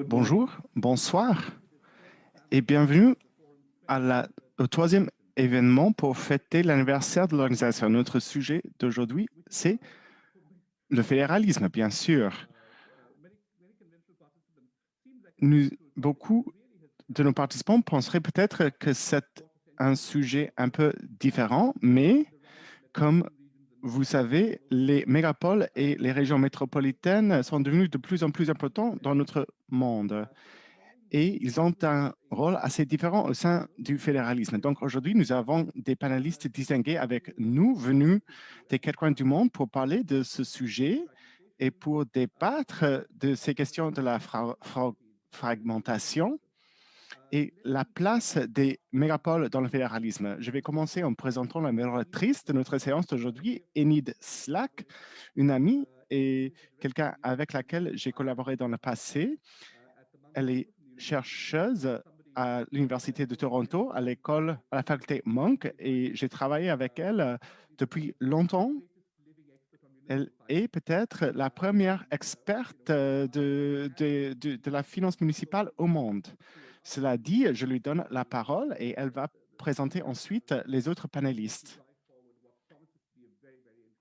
Bonjour, bonsoir et bienvenue au troisième événement pour fêter l'anniversaire de l'organisation. Notre sujet d'aujourd'hui, c'est le fédéralisme, bien sûr. Beaucoup de nos participants penseraient peut-être que c'est un sujet un peu différent, mais comme vous savez, les mégapoles et les régions métropolitaines sont devenus de plus en plus importants dans notre monde. Et ils ont un rôle assez différent au sein du fédéralisme. Donc aujourd'hui, nous avons des panélistes distingués avec nous, venus des quatre coins du monde pour parler de ce sujet et pour débattre de ces questions de la fragmentation et la place des mégapoles dans le fédéralisme. Je vais commencer en présentant la modératrice de notre séance d'aujourd'hui, Enid Slack, une amie et quelqu'un avec laquelle j'ai collaboré dans le passé. Elle est chercheuse à l'Université de Toronto, à la faculté Monk, et j'ai travaillé avec elle depuis longtemps. Elle est peut-être la première experte de la finance municipale au monde. Cela dit, je lui donne la parole et elle va présenter ensuite les autres panélistes.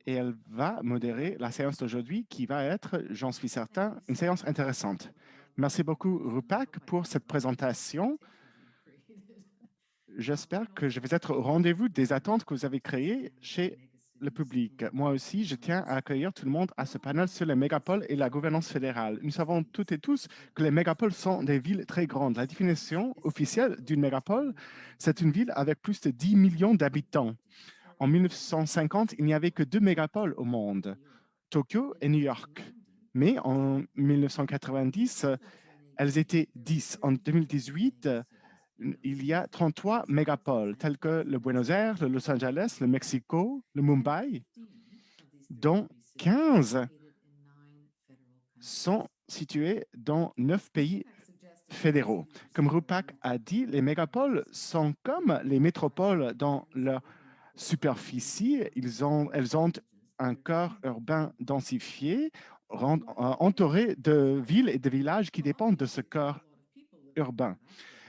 Et elle va modérer la séance d'aujourd'hui qui va être, j'en suis certain, une séance intéressante. Merci beaucoup, Rupak, pour cette présentation. J'espère que je vais être au rendez-vous des attentes que vous avez créées chez le public. Moi aussi, je tiens à accueillir tout le monde à ce panel sur les mégapoles et la gouvernance fédérale. Nous savons toutes et tous que les mégapoles sont des villes très grandes. La définition officielle d'une mégapole, c'est une ville avec plus de 10 millions d'habitants. En 1950, il n'y avait que 2 mégapoles au monde, Tokyo et New York. Mais en 1990, elles étaient 10. En 2018, il y a 33 mégapoles, tels que le Buenos Aires, le Los Angeles, le Mexico, le Mumbai, dont 15 sont situés dans 9 pays fédéraux. Comme Rupak a dit, les mégapoles sont comme les métropoles dans leur superficie. Elles ont un cœur urbain densifié, entouré de villes et de villages qui dépendent de ce cœur urbain.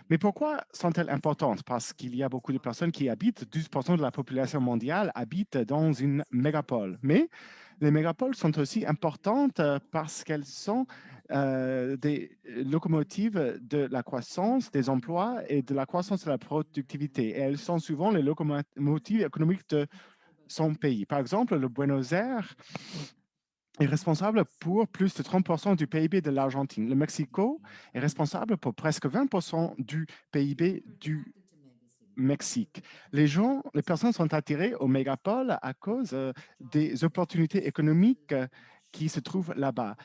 Mais pourquoi sont-elles importantes? Parce qu'il y a beaucoup de personnes qui habitent, 12% de la population mondiale habite dans une mégapole. Mais les mégapoles sont aussi importantes parce qu'elles sont des locomotives de la croissance des emplois et de la croissance de la productivité. Et elles sont souvent les locomotives économiques de son pays. Par exemple, le Buenos Aires est responsable pour plus de 30% du PIB de l'Argentine. Le Mexico est responsable pour presque 20% du PIB du Mexique. Les personnes sont attirées aux mégapoles à cause des opportunités économiques qui se trouvent là-bas.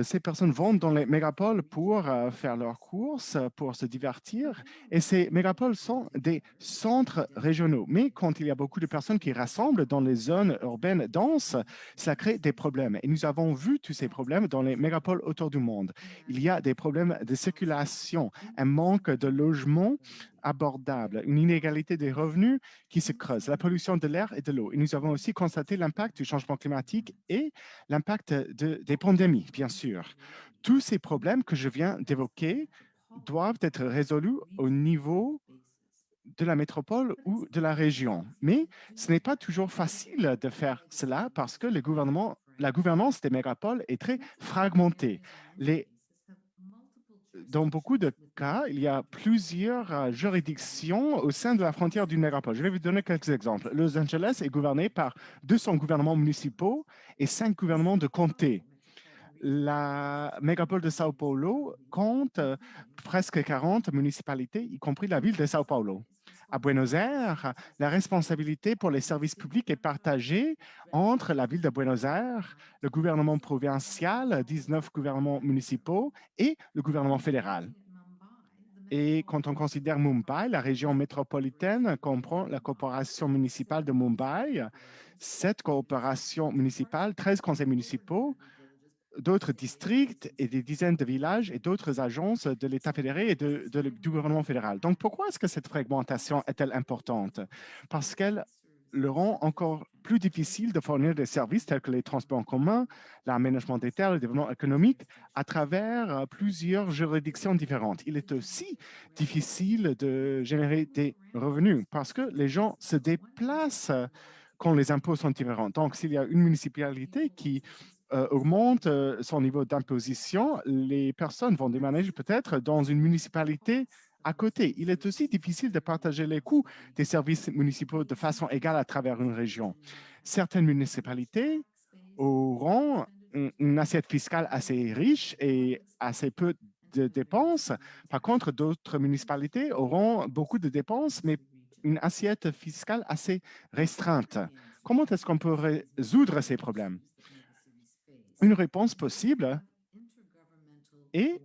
Ces personnes vont dans les mégapoles pour faire leurs courses, pour se divertir. Et ces mégapoles sont des centres régionaux. Mais quand il y a beaucoup de personnes qui rassemblent dans les zones urbaines denses, ça crée des problèmes. Et nous avons vu tous ces problèmes dans les mégapoles autour du monde. Il y a des problèmes de circulation, un manque de logements abordables, une inégalité des revenus qui se creuse, la pollution de l'air et de l'eau. Et nous avons aussi constaté l'impact du changement climatique et l'impact des pandémies, bien sûr. Tous ces problèmes que je viens d'évoquer doivent être résolus au niveau de la métropole ou de la région. Mais ce n'est pas toujours facile de faire cela parce que la gouvernance des mégapoles est très fragmentée. Dans beaucoup de cas, il y a plusieurs juridictions au sein de la frontière d'une mégapole. Je vais vous donner quelques exemples. Los Angeles est gouverné par 200 gouvernements municipaux et 5 gouvernements de comté. La mégapole de Sao Paulo compte presque 40 municipalités, y compris la ville de Sao Paulo. À Buenos Aires, la responsabilité pour les services publics est partagée entre la ville de Buenos Aires, le gouvernement provincial, 19 gouvernements municipaux et le gouvernement fédéral. Et quand on considère Mumbai, la région métropolitaine comprend la corporation municipale de Mumbai, 7 corporations municipales, 13 conseils municipaux, d'autres districts et des dizaines de villages et d'autres agences de l'État fédéré et du gouvernement fédéral. Donc, pourquoi est-ce que cette fragmentation est-elle importante? Parce qu'elle le rend encore plus difficile de fournir des services tels que les transports en commun, l'aménagement des terres, le développement économique à travers plusieurs juridictions différentes. Il est aussi difficile de générer des revenus parce que les gens se déplacent quand les impôts sont différents. Donc, s'il y a une municipalité qui augmente son niveau d'imposition, les personnes vont déménager peut-être dans une municipalité à côté. Il est aussi difficile de partager les coûts des services municipaux de façon égale à travers une région. Certaines municipalités auront une assiette fiscale assez riche et assez peu de dépenses. Par contre, d'autres municipalités auront beaucoup de dépenses, mais une assiette fiscale assez restreinte. Comment est-ce qu'on peut résoudre ces problèmes? Une réponse possible est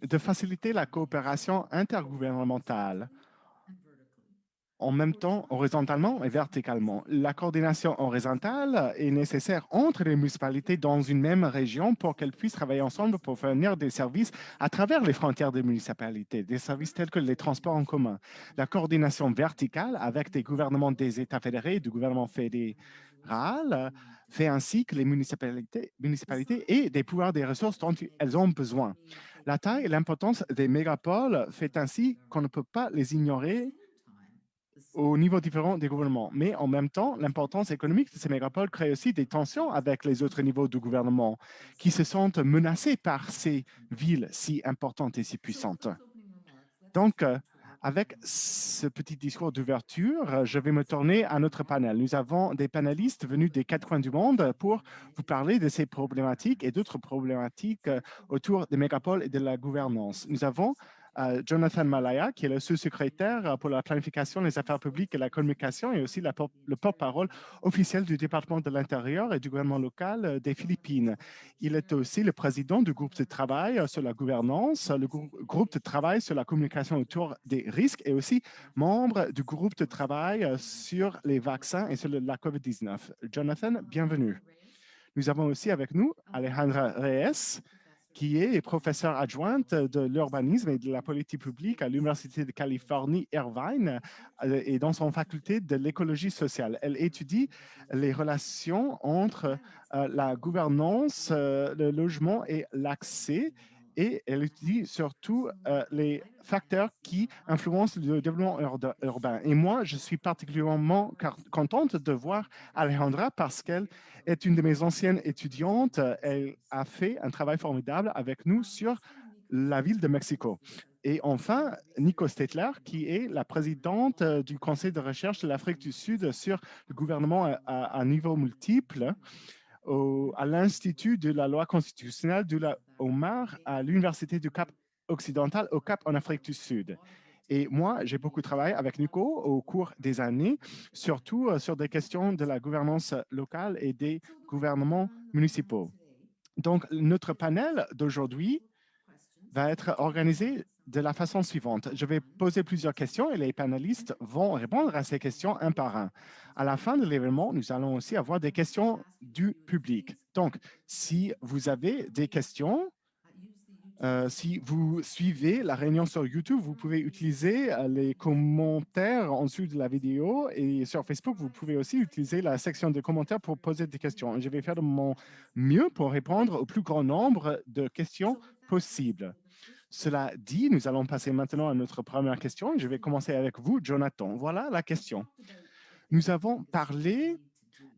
de faciliter la coopération intergouvernementale en même temps horizontalement et verticalement. La coordination horizontale est nécessaire entre les municipalités dans une même région pour qu'elles puissent travailler ensemble pour fournir des services à travers les frontières des municipalités, des services tels que les transports en commun. La coordination verticale avec des gouvernements des États fédérés et du gouvernement fédéral fait ainsi que les municipalités aient des pouvoirs des ressources dont elles ont besoin. La taille et l'importance des mégapoles fait ainsi qu'on ne peut pas les ignorer au niveau différent des gouvernements. Mais en même temps, l'importance économique de ces mégapoles crée aussi des tensions avec les autres niveaux du gouvernement qui se sentent menacés par ces villes si importantes et si puissantes. Donc, avec ce petit discours d'ouverture, je vais me tourner à notre panel. Nous avons des panélistes venus des quatre coins du monde pour vous parler de ces problématiques et d'autres problématiques autour des mégapoles et de la gouvernance. Nous avons Jonathan Malaya, qui est le sous-secrétaire pour la planification, les affaires publiques et la communication, et aussi le porte-parole officiel du département de l'Intérieur et du gouvernement local des Philippines. Il est aussi le président du groupe de travail sur la gouvernance, le groupe de travail sur la communication autour des risques et aussi membre du groupe de travail sur les vaccins et sur la COVID-19. Jonathan, bienvenue. Nous avons aussi avec nous Alejandra Reyes, qui est professeure adjointe de l'urbanisme et de la politique publique à l'Université de Californie, Irvine, et dans son faculté de l'écologie sociale. Elle étudie les relations entre la gouvernance, le logement et l'accès, et elle étudie surtout les facteurs qui influencent le développement urbain. Et moi, je suis particulièrement contente de voir Alejandra parce qu'elle est une de mes anciennes étudiantes. Elle a fait un travail formidable avec nous sur la ville de Mexico. Et enfin, Nico Stetler, qui est la présidente du Conseil de recherche de l'Afrique du Sud sur le gouvernement à niveau multiple à l'Institut de la loi constitutionnelle de la Omar à l'Université du Cap occidental au Cap en Afrique du Sud. Et moi, j'ai beaucoup travaillé avec Nico au cours des années, surtout sur des questions de la gouvernance locale et des gouvernements municipaux. Donc, notre panel d'aujourd'hui va être organisé de la façon suivante. Je vais poser plusieurs questions et les panélistes vont répondre à ces questions un par un. À la fin de l'événement, nous allons aussi avoir des questions du public. Donc, si vous avez des questions, si vous suivez la réunion sur YouTube, vous pouvez utiliser les commentaires en dessous de la vidéo et sur Facebook, vous pouvez aussi utiliser la section de commentaires pour poser des questions. Je vais faire de mon mieux pour répondre au plus grand nombre de questions possibles. Cela dit, nous allons passer maintenant à notre première question. Je vais commencer avec vous, Jonathan. Voilà la question. Nous avons parlé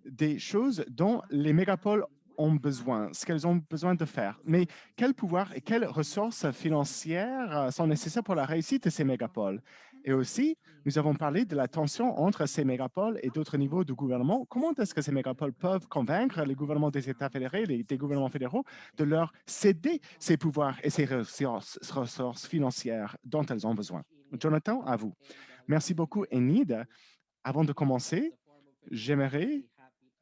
des choses dont les mégapoles ont besoin, ce qu'elles ont besoin de faire. Mais quels pouvoirs et quelles ressources financières sont nécessaires pour la réussite de ces mégapoles? Et aussi, nous avons parlé de la tension entre ces mégapoles et d'autres niveaux de gouvernement. Comment est-ce que ces mégapoles peuvent convaincre les gouvernements des États fédérés, des gouvernements fédéraux, de leur céder ces pouvoirs et ces ressources financières dont elles ont besoin? Jonathan, à vous. Merci beaucoup, Enid. Avant de commencer, j'aimerais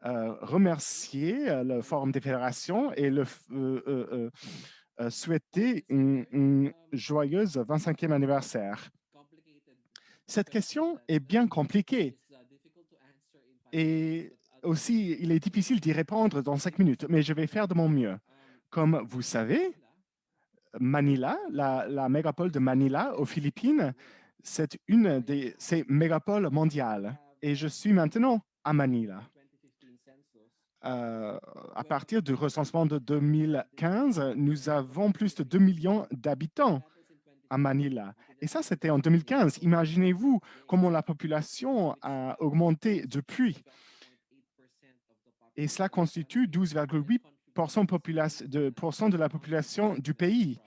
remercier le Forum des fédérations et souhaiter une joyeuse 25e anniversaire. Cette question est bien compliquée et aussi il est difficile d'y répondre dans 5 minutes, mais je vais faire de mon mieux. Comme vous savez, Manila, la mégapole de Manila aux Philippines, c'est une de ces mégapoles mondiales. Et je suis maintenant à Manila. À partir du recensement de 2015, nous avons plus de 2 millions d'habitants à Manila. Et ça, c'était en 2015. Imaginez-vous comment la population a augmenté depuis. Et cela constitue 12,8% de la population du pays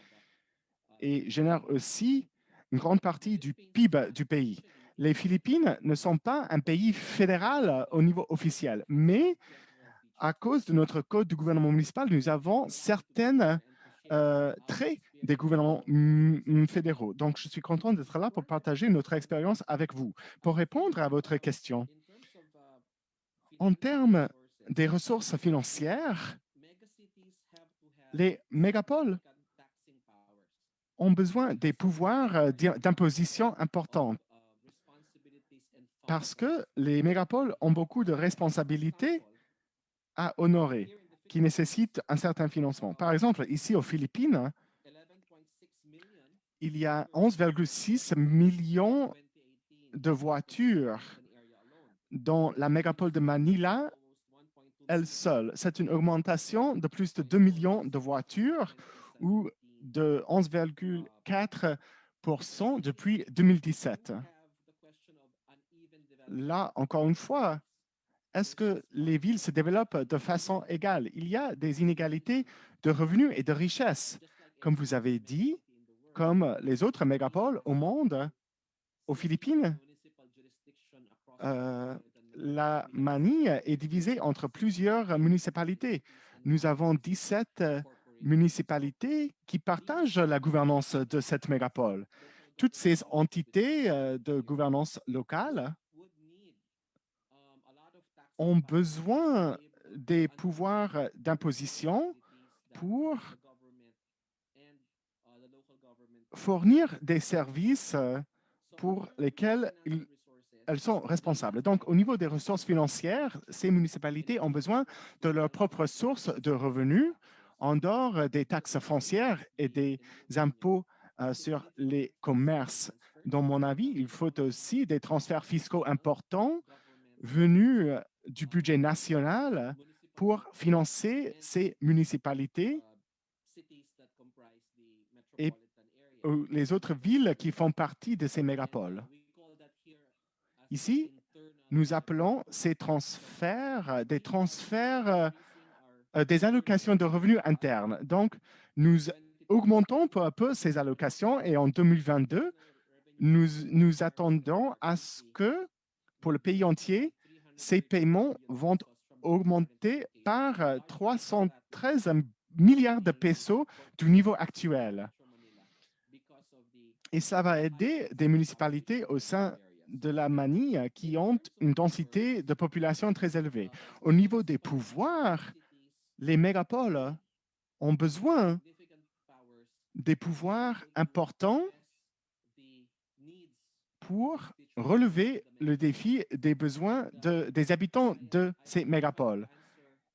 et génère aussi une grande partie du PIB du pays. Les Philippines ne sont pas un pays fédéral au niveau officiel, mais à cause de notre code du gouvernement municipal, nous avons certains traits des gouvernements fédéraux. Donc, je suis content d'être là pour partager notre expérience avec vous. Pour répondre à votre question, en termes des ressources financières, les mégapoles ont besoin des pouvoirs d'imposition importants parce que les mégapoles ont beaucoup de responsabilités à honorer qui nécessitent un certain financement. Par exemple, ici aux Philippines, il y a 11,6 millions de voitures dans la mégapole de Manila elle seule. C'est une augmentation de plus de 2 millions de voitures ou de 11,4% depuis 2017. Là, encore une fois, est-ce que les villes se développent de façon égale? Il y a des inégalités de revenus et de richesses. Comme vous avez dit, comme les autres mégapoles au monde, aux Philippines, euh, la Manille est divisée entre plusieurs municipalités. Nous avons 17 municipalités qui partagent la gouvernance de cette mégapole. Toutes ces entités de gouvernance locale ont besoin des pouvoirs d'imposition pour fournir des services pour lesquels elles sont responsables. Donc, au niveau des ressources financières, ces municipalités ont besoin de leurs propres sources de revenus en dehors des taxes foncières et des impôts sur les commerces. Dans mon avis, il faut aussi des transferts fiscaux importants venus du budget national pour financer ces municipalités et les autres villes qui font partie de ces mégapoles. Ici, nous appelons ces transferts des allocations de revenus internes. Donc, nous augmentons peu à peu ces allocations et en 2022, nous attendons à ce que, pour le pays entier, ces paiements vont augmenter par 313 milliards de pesos du niveau actuel. Et ça va aider des municipalités au sein de la Manille qui ont une densité de population très élevée. Au niveau des pouvoirs, les mégapoles ont besoin des pouvoirs importants pour relever le défi des besoins des habitants de ces mégapoles.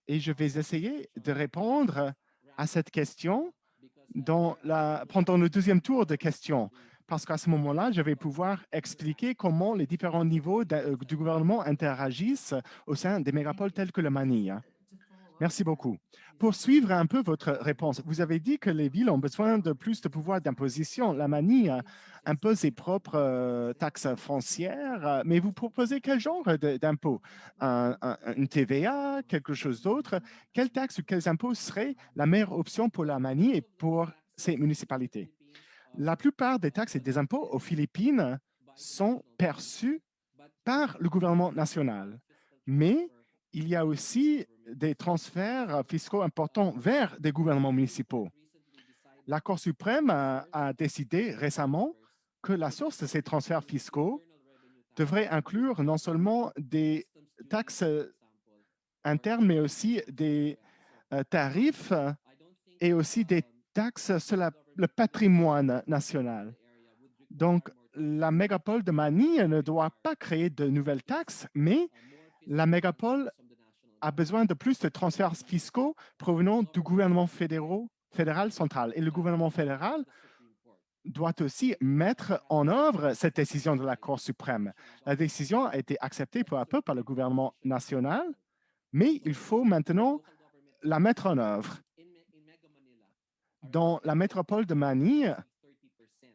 Et je vais essayer de répondre à cette question pendant le deuxième tour de questions, parce qu'à ce moment-là, je vais pouvoir expliquer comment les différents niveaux du gouvernement interagissent au sein des mégapoles tels que le Manille. Merci beaucoup. Pour suivre un peu votre réponse, vous avez dit que les villes ont besoin de plus de pouvoir d'imposition. La Manille impose ses propres taxes foncières, mais vous proposez quel genre d'impôt? Une TVA, quelque chose d'autre? Quelle taxe ou quels impôts seraient la meilleure option pour la Manille et pour ces municipalités? La plupart des taxes et des impôts aux Philippines sont perçus par le gouvernement national, mais il y a aussi des transferts fiscaux importants vers des gouvernements municipaux. La Cour suprême a décidé récemment que la source de ces transferts fiscaux devrait inclure non seulement des taxes internes, mais aussi des tarifs et aussi des taxes sur le patrimoine national. Donc, la mégapole de Manille ne doit pas créer de nouvelles taxes, mais la mégapole a besoin de plus de transferts fiscaux provenant du gouvernement fédéral central. Et le gouvernement fédéral doit aussi mettre en œuvre cette décision de la Cour suprême. La décision a été acceptée peu à peu par le gouvernement national, mais il faut maintenant la mettre en œuvre. Dans la métropole de Manille,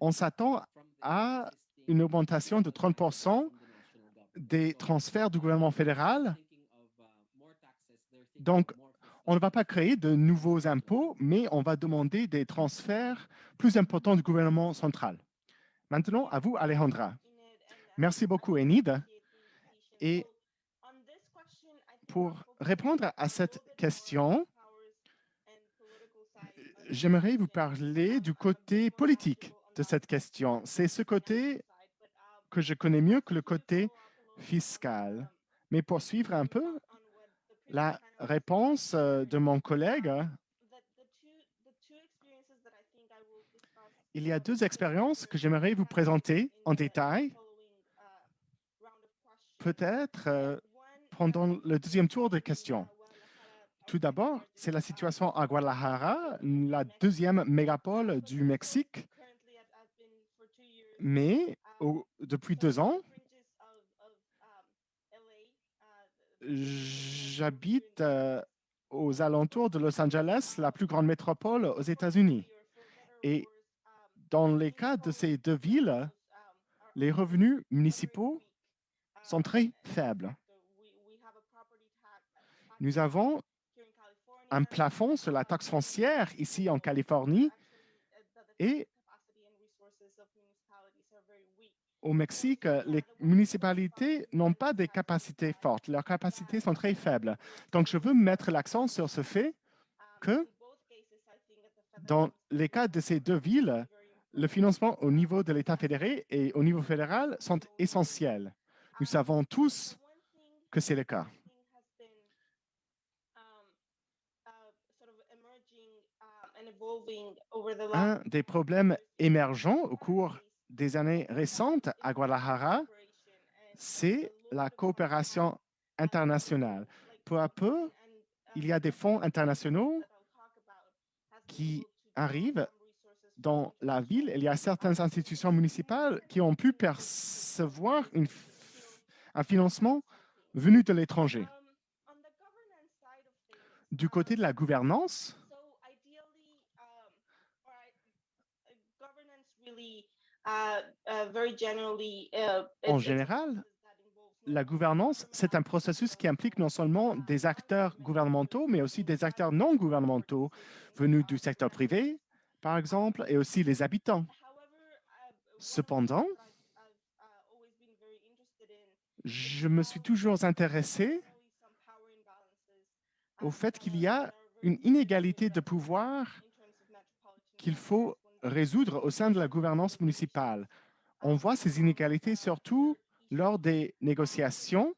on s'attend à une augmentation de 30% des transferts du gouvernement fédéral. Donc, on ne va pas créer de nouveaux impôts, mais on va demander des transferts plus importants du gouvernement central. Maintenant, à vous, Alejandra. Merci beaucoup, Enid. Et pour répondre à cette question, j'aimerais vous parler du côté politique de cette question. C'est ce côté que je connais mieux que le côté fiscal. Mais pour suivre un peu la réponse de mon collègue, il y a deux expériences que j'aimerais vous présenter en détail, peut-être pendant le deuxième tour de questions. Tout d'abord, c'est la situation à Guadalajara, la deuxième mégapole du Mexique. Mais depuis 2 ans, j'habite aux alentours de Los Angeles, la plus grande métropole aux États-Unis. Et dans les cas de ces deux villes, les revenus municipaux sont très faibles. Nous avons un plafond sur la taxe foncière ici en Californie et au Mexique, les municipalités n'ont pas des capacités fortes. Leurs capacités sont très faibles. Donc, je veux mettre l'accent sur ce fait que dans les cas de ces deux villes, le financement au niveau de l'État fédéré et au niveau fédéral sont essentiels. Nous savons tous que c'est le cas. Un des problèmes émergents au cours des années récentes à Guadalajara, c'est la coopération internationale. Peu à peu, il y a des fonds internationaux qui arrivent dans la ville. Il y a certaines institutions municipales qui ont pu percevoir un financement venu de l'étranger. Du côté de la gouvernance, en général, la gouvernance, c'est un processus qui implique non seulement des acteurs gouvernementaux, mais aussi des acteurs non gouvernementaux venus du secteur privé, par exemple, et aussi les habitants. Cependant, je me suis toujours intéressé au fait qu'il y a une inégalité de pouvoir qu'il faut résoudre au sein de la gouvernance municipale. On voit ces inégalités surtout lors des négociations.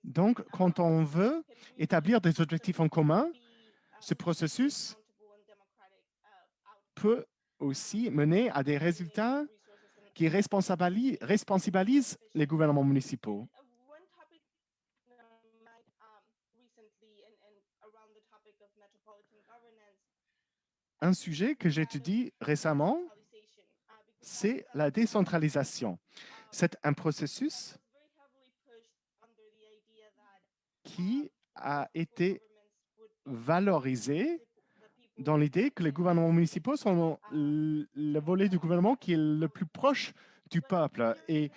Donc, quand on veut établir des objectifs en commun, ce processus peut aussi mener à des résultats qui responsabilisent les gouvernements municipaux. Un sujet que j'étudie récemment, c'est la décentralisation. C'est un processus qui a été valorisé dans l'idée que les gouvernements municipaux sont le volet du gouvernement qui est le plus proche du peuple. Et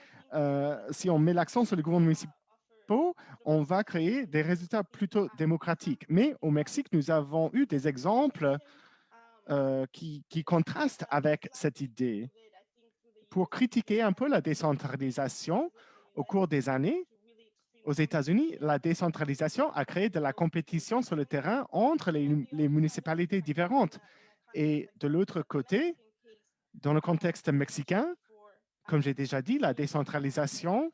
si on met l'accent sur les gouvernements municipaux, on va créer des résultats plutôt démocratiques. Mais au Mexique, nous avons eu des exemples qui contrastent avec cette idée. Pour critiquer un peu la décentralisation au cours des années, aux États-Unis, la décentralisation a créé de la compétition sur le terrain entre les municipalités différentes. Et de l'autre côté, dans le contexte mexicain, comme j'ai déjà dit, la décentralisation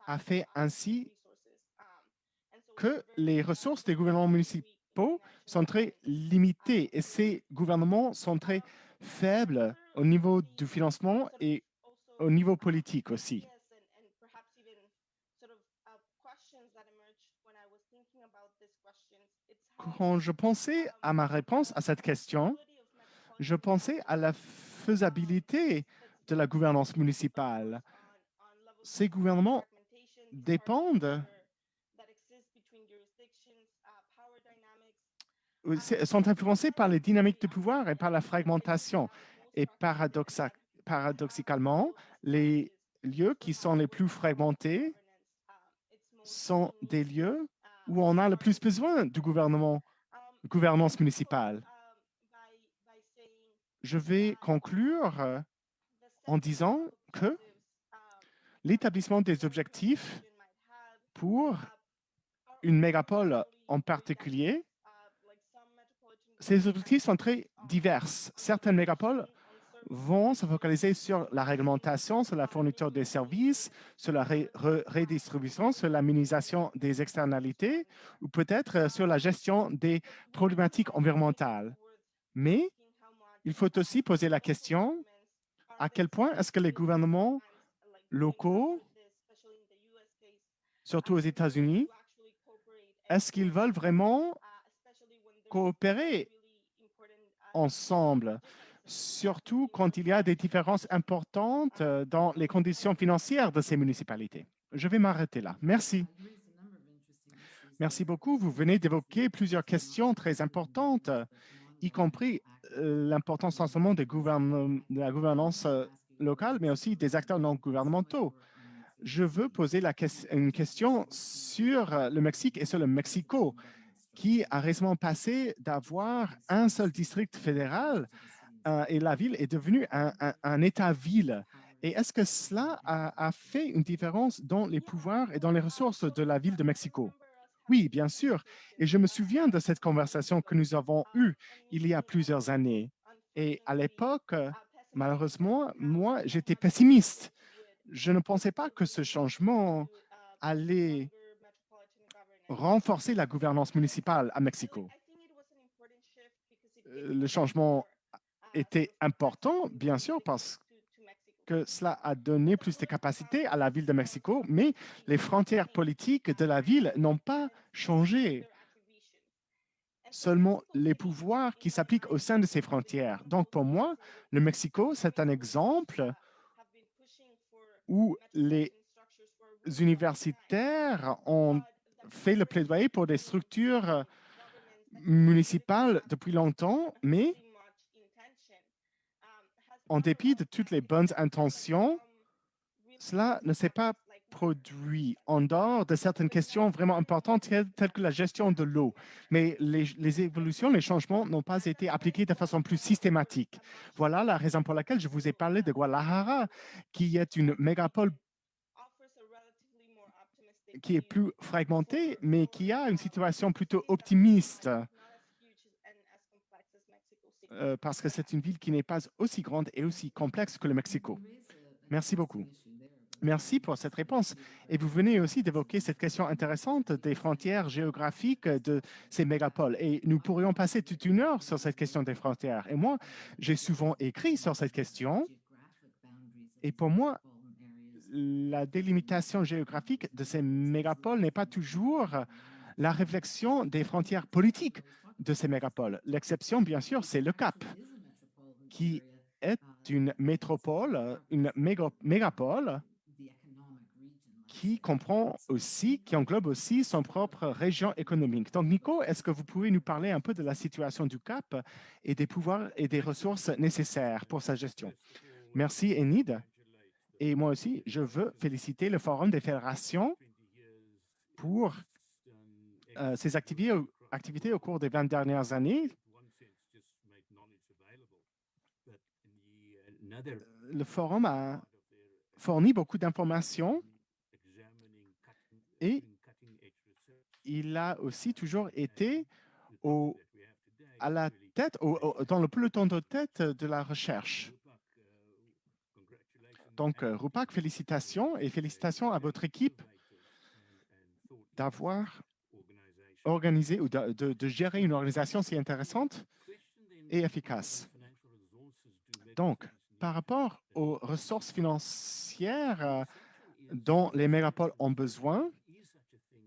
a fait ainsi que les ressources des gouvernements municipaux sont très limitées et ces gouvernements sont très faibles au niveau du financement et au niveau politique aussi. Quand je pensais à ma réponse à cette question, je pensais à la faisabilité de la gouvernance municipale. Ces gouvernements dépendent, sont influencés par les dynamiques de pouvoir et par la fragmentation. Et paradoxalement, les lieux qui sont les plus fragmentés sont des lieux où on a le plus besoin du gouvernance municipale. Je vais conclure en disant que l'établissement des objectifs pour une mégapole en particulier, ces objectifs sont très divers. Certaines mégapoles vont se focaliser sur la réglementation, sur la fourniture des services, sur la redistribution, sur la minimisation des externalités ou peut-être sur la gestion des problématiques environnementales. Mais il faut aussi poser la question à quel point est-ce que les gouvernements locaux, surtout aux États-Unis, est-ce qu'ils veulent vraiment coopérer ensemble, surtout quand il y a des différences importantes dans les conditions financières de ces municipalités. Je vais m'arrêter là. Merci. Merci beaucoup. Vous venez d'évoquer plusieurs questions très importantes, y compris l'importance non seulement de la gouvernance locale, mais aussi des acteurs non gouvernementaux. Je veux poser une question sur le Mexique et sur le Mexico, qui a récemment passé d'avoir un seul district fédéral et la ville est devenue un État-ville. Et est-ce que cela a fait une différence dans les pouvoirs et dans les ressources de la ville de Mexico? Oui, bien sûr. Et je me souviens de cette conversation que nous avons eue il y a plusieurs années. Et à l'époque, malheureusement, moi, j'étais pessimiste. Je ne pensais pas que ce changement allait renforcer la gouvernance municipale à Mexico. Le changement était important, bien sûr, parce que cela a donné plus de capacités à la ville de Mexico, mais les frontières politiques de la ville n'ont pas changé. Seulement les pouvoirs qui s'appliquent au sein de ces frontières. Donc, pour moi, le Mexico, c'est un exemple où les universitaires ont fait le plaidoyer pour des structures municipales depuis longtemps, mais en dépit de toutes les bonnes intentions, cela ne s'est pas produit en dehors de certaines questions vraiment importantes telles que la gestion de l'eau. Mais les évolutions, les changements n'ont pas été appliqués de façon plus systématique. Voilà la raison pour laquelle je vous ai parlé de Guadalajara, qui est une mégapole qui est plus fragmentée, mais qui a une situation plutôt optimiste parce que c'est une ville qui n'est pas aussi grande et aussi complexe que le Mexico. Merci beaucoup. Merci pour cette réponse. Et vous venez aussi d'évoquer cette question intéressante des frontières géographiques de ces mégapoles. Et nous pourrions passer toute une heure sur cette question des frontières. Et moi, j'ai souvent écrit sur cette question. Et pour moi, la délimitation géographique de ces mégapoles n'est pas toujours la réflexion des frontières politiques de ces mégapoles. L'exception, bien sûr, c'est le Cap, qui est une métropole, une mégapole qui comprend aussi, qui englobe aussi son propre région économique. Donc, Nico, est-ce que vous pouvez nous parler un peu de la situation du Cap et des pouvoirs et des ressources nécessaires pour sa gestion? Merci, Enid. Et moi aussi, je veux féliciter le Forum des fédérations pour ses activités au cours des 20 dernières années. Le Forum a fourni beaucoup d'informations et il a aussi toujours été à la tête, dans le peloton de tête de la recherche. Donc, Rupak, félicitations et félicitations à votre équipe d'avoir organisé ou de gérer une organisation si intéressante et efficace. Donc, par rapport aux ressources financières dont les mégapoles ont besoin,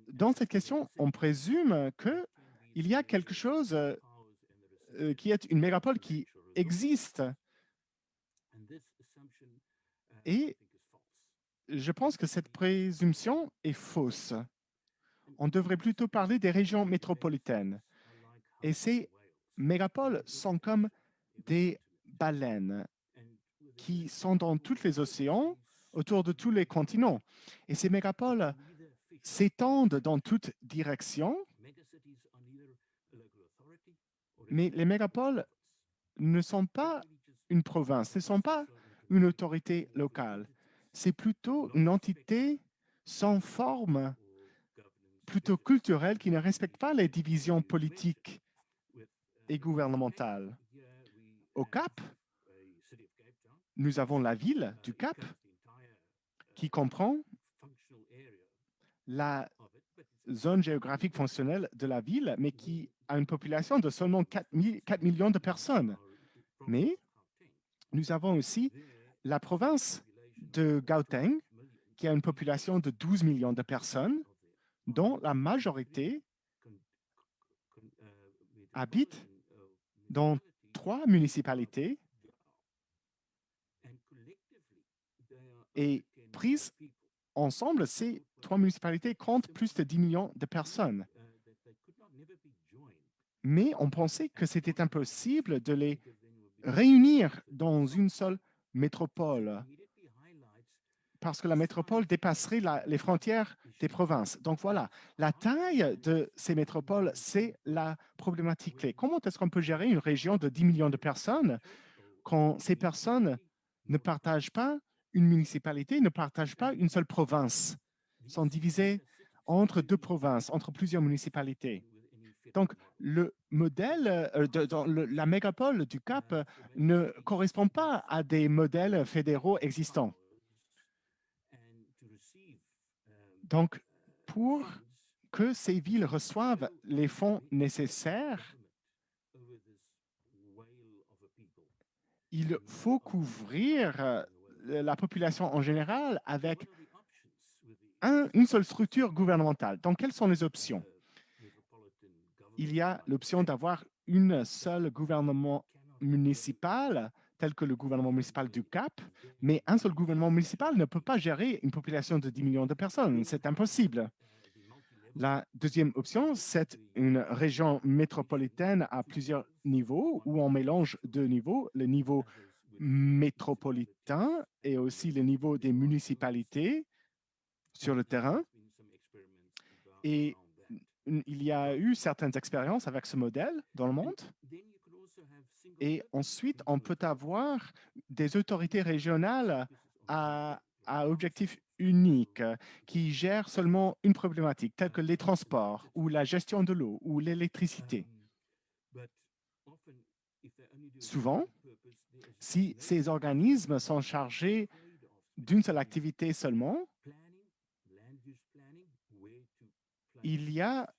dans cette question, on présume que Il y a quelque chose qui est une mégapole qui existe. Et je pense que cette présomption est fausse. On devrait plutôt parler des régions métropolitaines. Et ces mégapoles sont comme des baleines qui sont dans tous les océans, autour de tous les continents. Et ces mégapoles s'étendent dans toutes directions, mais les mégapoles ne sont pas une province, ce ne sont pas une autorité locale. C'est plutôt une entité sans forme, plutôt culturelle, qui ne respecte pas les divisions politiques et gouvernementales. Au Cap, nous avons la ville du Cap qui comprend la zone géographique fonctionnelle de la ville, mais qui a une population de seulement 4 millions de personnes. Mais nous avons aussi la province de Gauteng, qui a une population de 12 millions de personnes, dont la majorité habite dans 3 municipalités et prises ensemble, ces 3 municipalités comptent plus de 10 millions de personnes. Mais on pensait que c'était impossible de les réunir dans une seule métropole, parce que la métropole dépasserait les frontières des provinces. Donc voilà, la taille de ces métropoles, c'est la problématique clé. Comment est-ce qu'on peut gérer une région de 10 millions de personnes quand ces personnes ne partagent pas une municipalité, ne partagent pas une seule province, sont divisées entre 2 provinces, entre plusieurs municipalités? Donc, le modèle, la mégapole du Cap ne correspond pas à des modèles fédéraux existants. Donc, pour que ces villes reçoivent les fonds nécessaires, il faut couvrir la population en général avec une seule structure gouvernementale. Donc, quelles sont les options? Il y a l'option d'avoir une seule gouvernement municipal, tel que le gouvernement municipal du Cap, mais un seul gouvernement municipal ne peut pas gérer une population de 10 millions de personnes. C'est impossible. La deuxième option, c'est une région métropolitaine à plusieurs niveaux, où on mélange deux niveaux, le niveau métropolitain et aussi le niveau des municipalités sur le terrain. Et il y a eu certaines expériences avec ce modèle dans le monde. Et ensuite, on peut avoir des autorités régionales à objectif unique qui gèrent seulement une problématique, telle que les transports ou la gestion de l'eau ou l'électricité. Souvent, si ces organismes sont chargés d'une seule activité seulement, il y a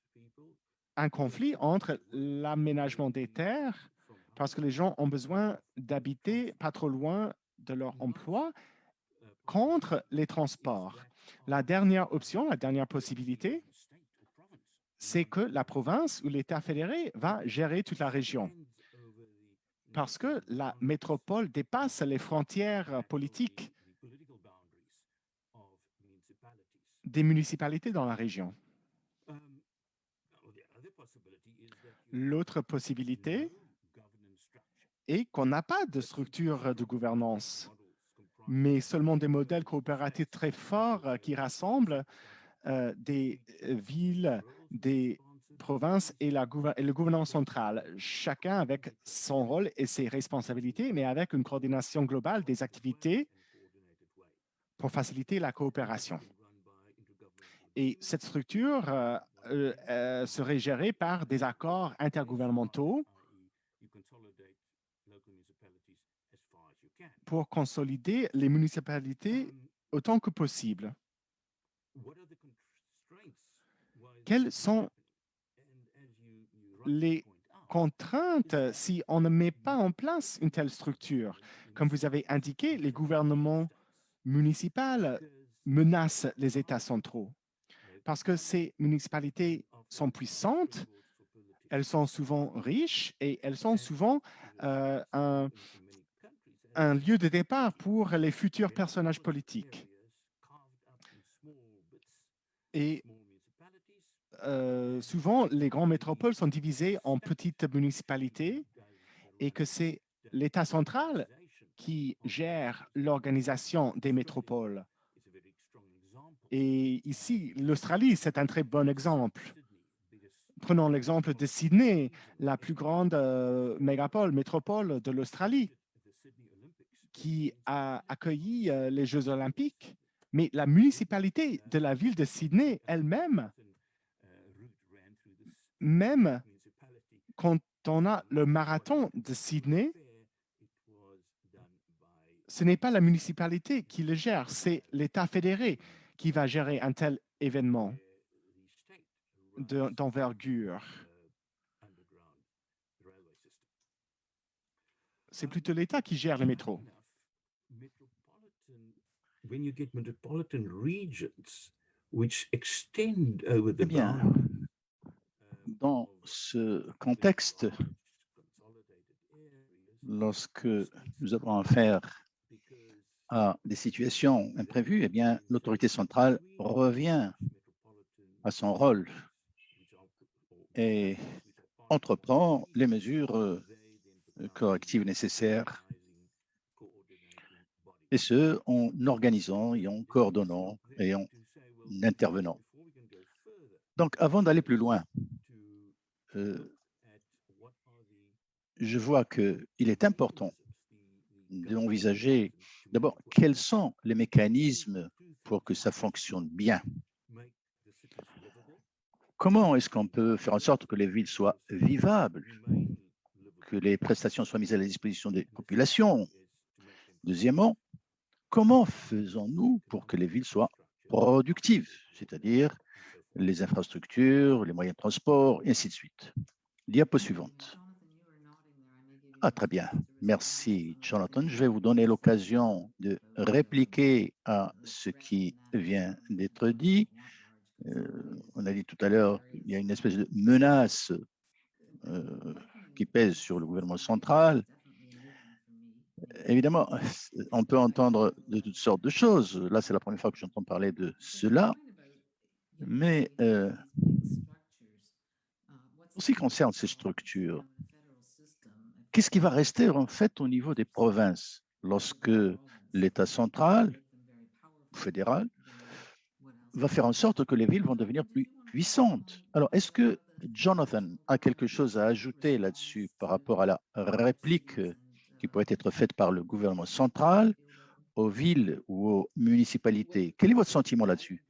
un conflit entre l'aménagement des terres, parce que les gens ont besoin d'habiter pas trop loin de leur emploi, contre les transports. La dernière option, la dernière possibilité, c'est que la province ou l'État fédéré va gérer toute la région, parce que la métropole dépasse les frontières politiques des municipalités dans la région. L'autre possibilité est qu'on n'a pas de structure de gouvernance, mais seulement des modèles coopératifs très forts qui rassemblent des villes, des provinces et le gouvernement central, chacun avec son rôle et ses responsabilités, mais avec une coordination globale des activités pour faciliter la coopération. Et cette structure serait gérée par des accords intergouvernementaux pour consolider les municipalités autant que possible. Quelles sont les contraintes si on ne met pas en place une telle structure? Comme vous avez indiqué, les gouvernements municipaux menacent les États centraux parce que ces municipalités sont puissantes, Elles sont souvent riches et elles sont souvent un lieu de départ pour les futurs personnages politiques. Et souvent, les grandes métropoles sont divisées en petites municipalités et que c'est l'État central qui gère l'organisation des métropoles. Et ici, l'Australie, c'est un très bon exemple. Prenons l'exemple de Sydney, la plus grande métropole de l'Australie, qui a accueilli les Jeux olympiques. Mais la municipalité de la ville de Sydney elle-même, même quand on a le marathon de Sydney, ce n'est pas la municipalité qui le gère, c'est l'État fédéré qui va gérer un tel événement d'envergure. C'est plutôt l'État qui gère le métro. Eh bien, dans ce contexte, lorsque nous avons affaire à des situations imprévues, eh bien, l'autorité centrale revient à son rôle et entreprend les mesures correctives nécessaires, et ce, en organisant et en coordonnant et en intervenant. Donc, avant d'aller plus loin, je vois qu'il est important d'envisager d'abord quels sont les mécanismes pour que ça fonctionne bien. Comment est-ce qu'on peut faire en sorte que les villes soient vivables, que les prestations soient mises à la disposition des populations? Deuxièmement, comment faisons-nous pour que les villes soient productives, c'est-à-dire les infrastructures, les moyens de transport, et ainsi de suite? Diapo suivante. Ah, très bien. Merci, Jonathan. Je vais vous donner l'occasion de répliquer à ce qui vient d'être dit. On a dit tout à l'heure qu'il y a une espèce de menace qui pèse sur le gouvernement central. Évidemment, on peut entendre de toutes sortes de choses. Là, c'est la première fois que j'entends parler de cela. Mais en ce qui concerne ces structures, qu'est-ce qui va rester en fait au niveau des provinces lorsque l'État central, fédéral, va faire en sorte que les villes vont devenir plus puissantes? Alors, est-ce que Jonathan a quelque chose à ajouter là-dessus par rapport à la réplique qui pourrait être faite par le gouvernement central aux villes ou aux municipalités? Quel est votre sentiment là-dessus?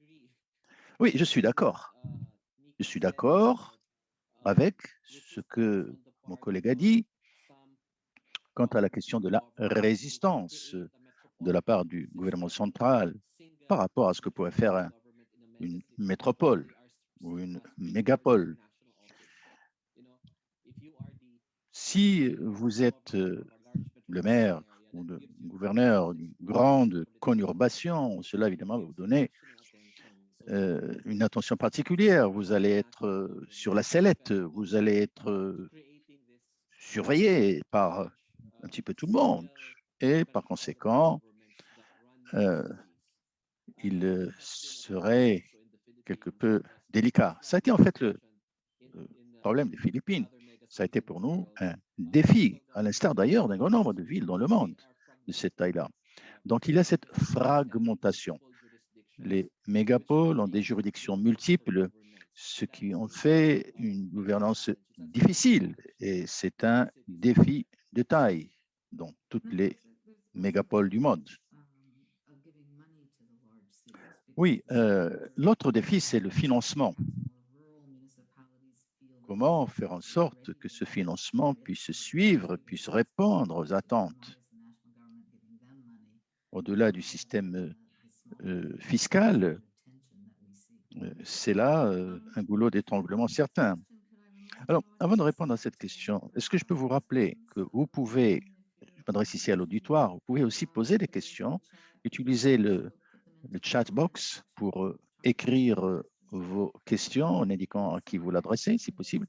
Oui, je suis d'accord. Je suis d'accord avec ce que mon collègue a dit quant à la question de la résistance de la part du gouvernement central par rapport à ce que pourrait faire une métropole ou une mégapole. Si vous êtes le maire ou le gouverneur d'une grande conurbation, cela évidemment va vous donner une attention particulière. Vous allez être sur la sellette, vous allez être surveillé par un petit peu tout le monde. Et par conséquent, il serait quelque peu délicat. Ça a été en fait le problème des Philippines. Ça a été pour nous un défi, à l'instar d'ailleurs d'un grand nombre de villes dans le monde de cette taille-là. Donc, il y a cette fragmentation. Les mégapoles ont des juridictions multiples, ce qui en fait une gouvernance difficile. Et c'est un défi de taille dans toutes les mégapoles du monde. Oui, l'autre défi, c'est le financement. Comment faire en sorte que ce financement puisse suivre, puisse répondre aux attentes au-delà du système fiscal? C'est là un goulot d'étranglement certain. Alors, avant de répondre à cette question, est-ce que je peux vous rappeler que vous pouvez, je m'adresse ici à l'auditoire, vous pouvez aussi poser des questions, utiliser le chat box pour écrire vos questions en indiquant à qui vous l'adressez, si possible,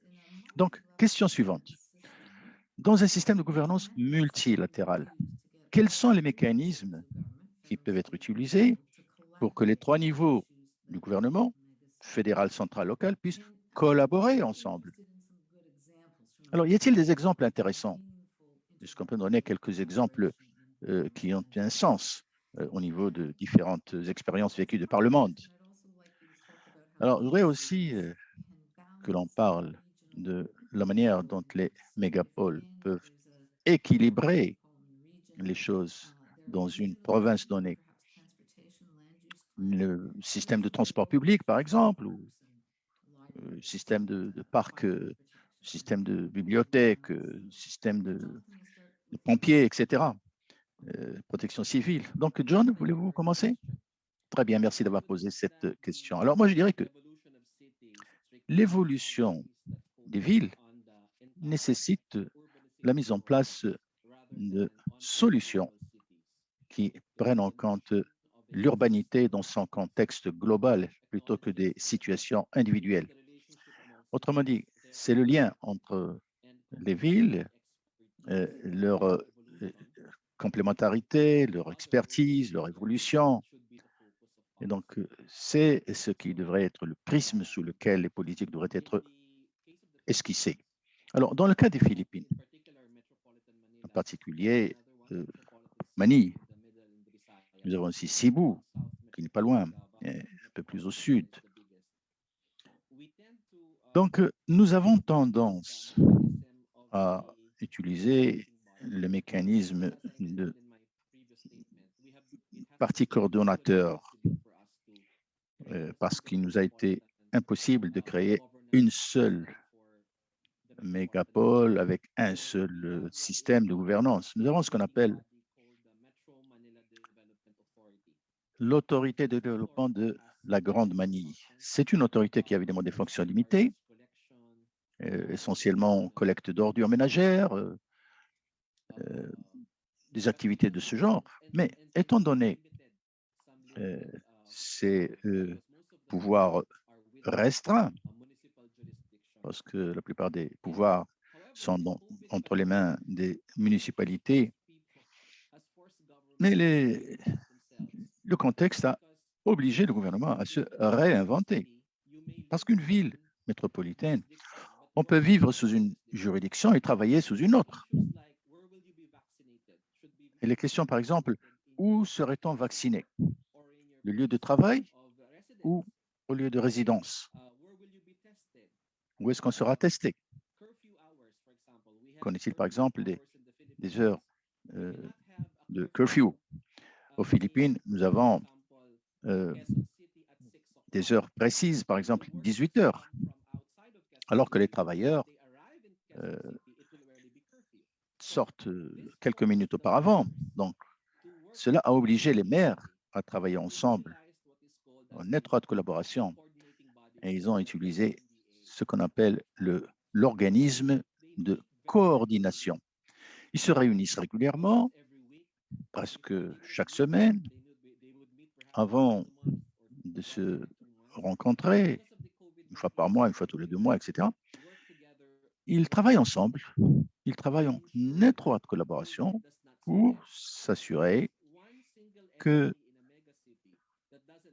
Donc, question suivante. Dans un système de gouvernance multilatéral, quels sont les mécanismes qui peuvent être utilisés pour que les trois niveaux du gouvernement, fédéral, central, local, puissent collaborer ensemble? Alors, y a-t-il des exemples intéressants? Est-ce qu'on peut donner quelques exemples qui ont un sens au niveau de différentes expériences vécues de par le monde? Alors, je voudrais aussi que l'on parle de la manière dont les mégapoles peuvent équilibrer les choses dans une province donnée. Le système de transport public, par exemple, ou système de parcs, système de bibliothèques, système de pompiers, etc., protection civile. Donc, John, voulez-vous commencer? Très bien, merci d'avoir posé cette question. Alors, moi, je dirais que l'évolution des villes nécessite la mise en place de solutions qui prennent en compte l'urbanité dans son contexte global plutôt que des situations individuelles. Autrement dit, c'est le lien entre les villes, leur complémentarité, leur expertise, leur évolution. Et donc, c'est ce qui devrait être le prisme sous lequel les politiques devraient être esquissées. Alors, dans le cas des Philippines, en particulier Manille, nous avons aussi Cebu, qui n'est pas loin, un peu plus au sud. Donc, nous avons tendance à utiliser le mécanisme de parti coordonnateur parce qu'il nous a été impossible de créer une seule mégapole avec un seul système de gouvernance. Nous avons ce qu'on appelle l'autorité de développement de la Grande Manille. C'est une autorité qui a évidemment des fonctions limitées, essentiellement collecte d'ordures ménagères, des activités de ce genre. Mais étant donné ces pouvoirs restreints, parce que la plupart des pouvoirs sont entre les mains des municipalités, mais le contexte a obligé le gouvernement à se réinventer. Parce qu'une ville métropolitaine, on peut vivre sous une juridiction et travailler sous une autre. Et les questions, par exemple, où serait-on vacciné? Le lieu de travail ou au lieu de résidence? Où est-ce qu'on sera testé? Connaît-il, par exemple, des heures de curfew? Aux Philippines, nous avons des heures précises, par exemple 18 heures, alors que les travailleurs sortent quelques minutes auparavant. Donc, cela a obligé les maires à travailler ensemble en étroite collaboration et ils ont utilisé ce qu'on appelle l'organisme de coordination. Ils se réunissent régulièrement, presque chaque semaine, avant de se rencontrer, une fois par mois, une fois tous les 2 mois, etc. Ils travaillent ensemble, ils travaillent en étroite collaboration pour s'assurer que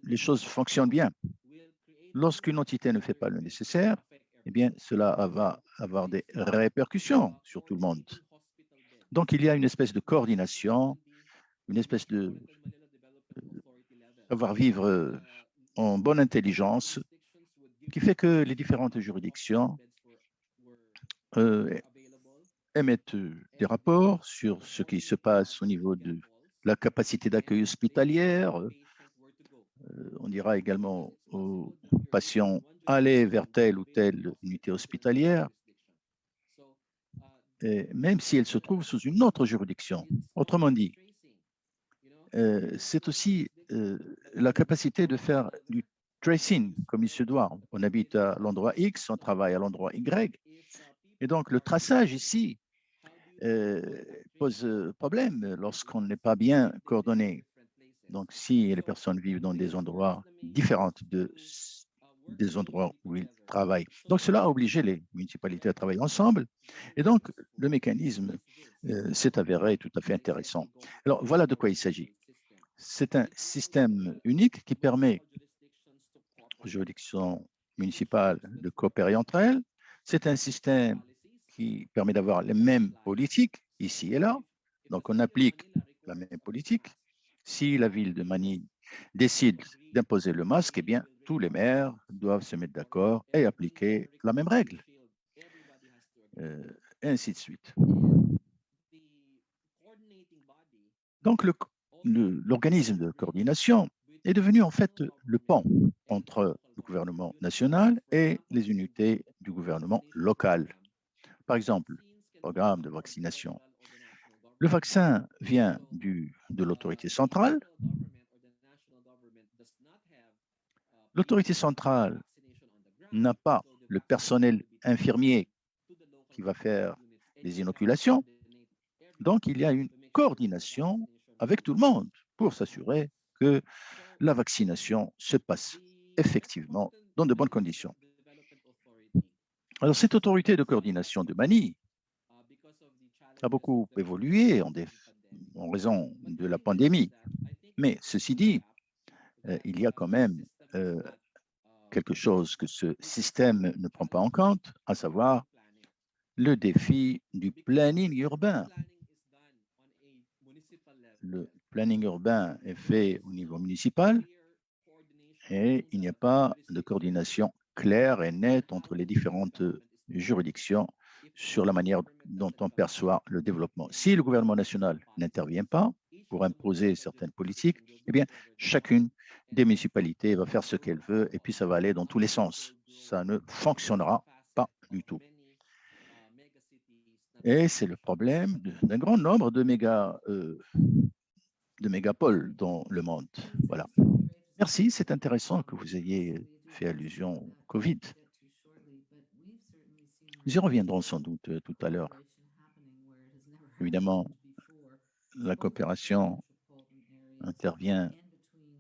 les choses fonctionnent bien. Lorsqu'une entité ne fait pas le nécessaire, eh bien, cela va avoir des répercussions sur tout le monde. Donc, il y a une espèce de coordination, une espèce de savoir vivre en bonne intelligence qui fait que les différentes juridictions émettent des rapports sur ce qui se passe au niveau de la capacité d'accueil hospitalière. On dira également aux patients aller vers telle ou telle unité hospitalière, et même si elle se trouve sous une autre juridiction. Autrement dit, c'est aussi la capacité de faire du tracing comme il se doit. On habite à l'endroit X, on travaille à l'endroit Y. Et donc, le traçage ici pose problème lorsqu'on n'est pas bien coordonné. Donc, si les personnes vivent dans des endroits différents des endroits où ils travaillent. Donc, cela a obligé les municipalités à travailler ensemble. Et donc, le mécanisme s'est avéré tout à fait intéressant. Alors, voilà de quoi il s'agit. C'est un système unique qui permet aux juridictions municipales de coopérer entre elles. C'est un système qui permet d'avoir les mêmes politiques ici et là. Donc, on applique la même politique. Si la ville de Manille décide d'imposer le masque, eh bien, tous les maires doivent se mettre d'accord et appliquer la même règle, et ainsi de suite. Donc, l'organisme de coordination est devenu en fait le pont entre le gouvernement national et les unités du gouvernement local. Par exemple, programme de vaccination. Le vaccin vient de l'autorité centrale. L'autorité centrale n'a pas le personnel infirmier qui va faire les inoculations. Donc, il y a une coordination avec tout le monde pour s'assurer que la vaccination se passe effectivement dans de bonnes conditions. Alors, cette autorité de coordination de Manille a beaucoup évolué en raison de la pandémie. Mais ceci dit, il y a quand même quelque chose que ce système ne prend pas en compte, à savoir le défi du planning urbain. Le planning urbain est fait au niveau municipal et il n'y a pas de coordination claire et nette entre les différentes juridictions sur la manière dont on perçoit le développement. Si le gouvernement national n'intervient pas pour imposer certaines politiques, eh bien, chacune des municipalités va faire ce qu'elle veut et puis ça va aller dans tous les sens. Ça ne fonctionnera pas du tout. Et c'est le problème d'un grand nombre de mégapoles dans le monde. Voilà. Merci, c'est intéressant que vous ayez fait allusion au Covid. Nous y reviendrons sans doute tout à l'heure. Évidemment, la coopération intervient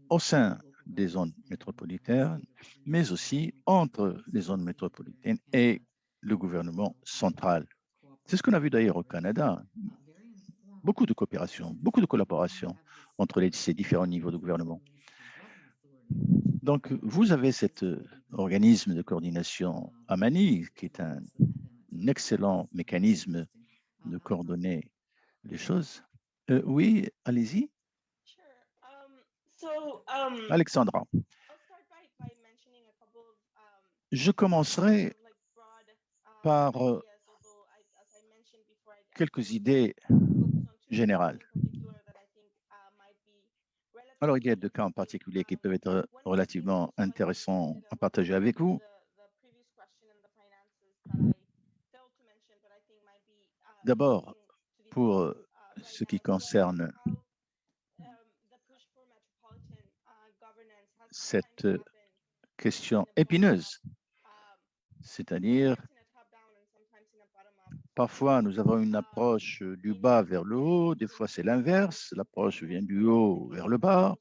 au sein des zones métropolitaines, mais aussi entre les zones métropolitaines et le gouvernement central. C'est ce qu'on a vu d'ailleurs au Canada. Beaucoup de coopération, beaucoup de collaboration entre ces différents niveaux de gouvernement. Donc, vous avez cet organisme de coordination à Manille, qui est un excellent mécanisme de coordonner les choses. Oui, allez-y. Alexandra, je commencerai par quelques idées générales. Alors, il y a deux cas en particulier qui peuvent être relativement intéressants à partager avec vous. D'abord, pour ce qui concerne cette question épineuse, c'est-à-dire parfois nous avons une approche du bas vers le haut, des fois c'est l'inverse, l'approche vient du haut vers le bas.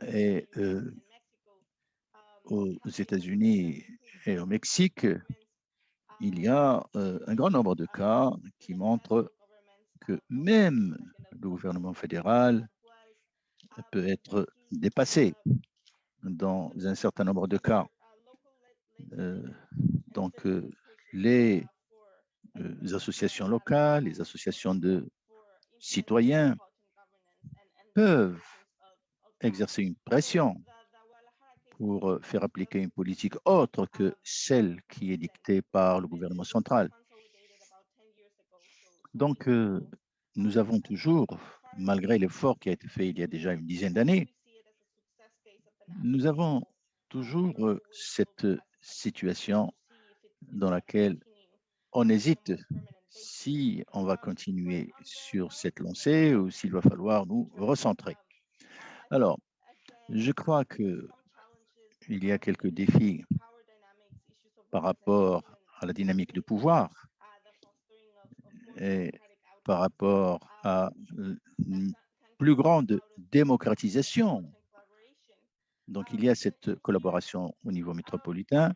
Et aux États-Unis et au Mexique, il y a un grand nombre de cas qui montrent que même le gouvernement fédéral peut être dépassé dans un certain nombre de cas. Donc, les associations locales, les associations de citoyens peuvent exercer une pression pour faire appliquer une politique autre que celle qui est dictée par le gouvernement central. Donc, nous avons toujours, malgré l'effort qui a été fait il y a déjà une dizaine d'années, nous avons toujours cette situation dans laquelle on hésite si on va continuer sur cette lancée ou s'il va falloir nous recentrer. Alors, je crois qu'il y a quelques défis par rapport à la dynamique de pouvoir et par rapport à une plus grande démocratisation Donc, il y a cette collaboration au niveau métropolitain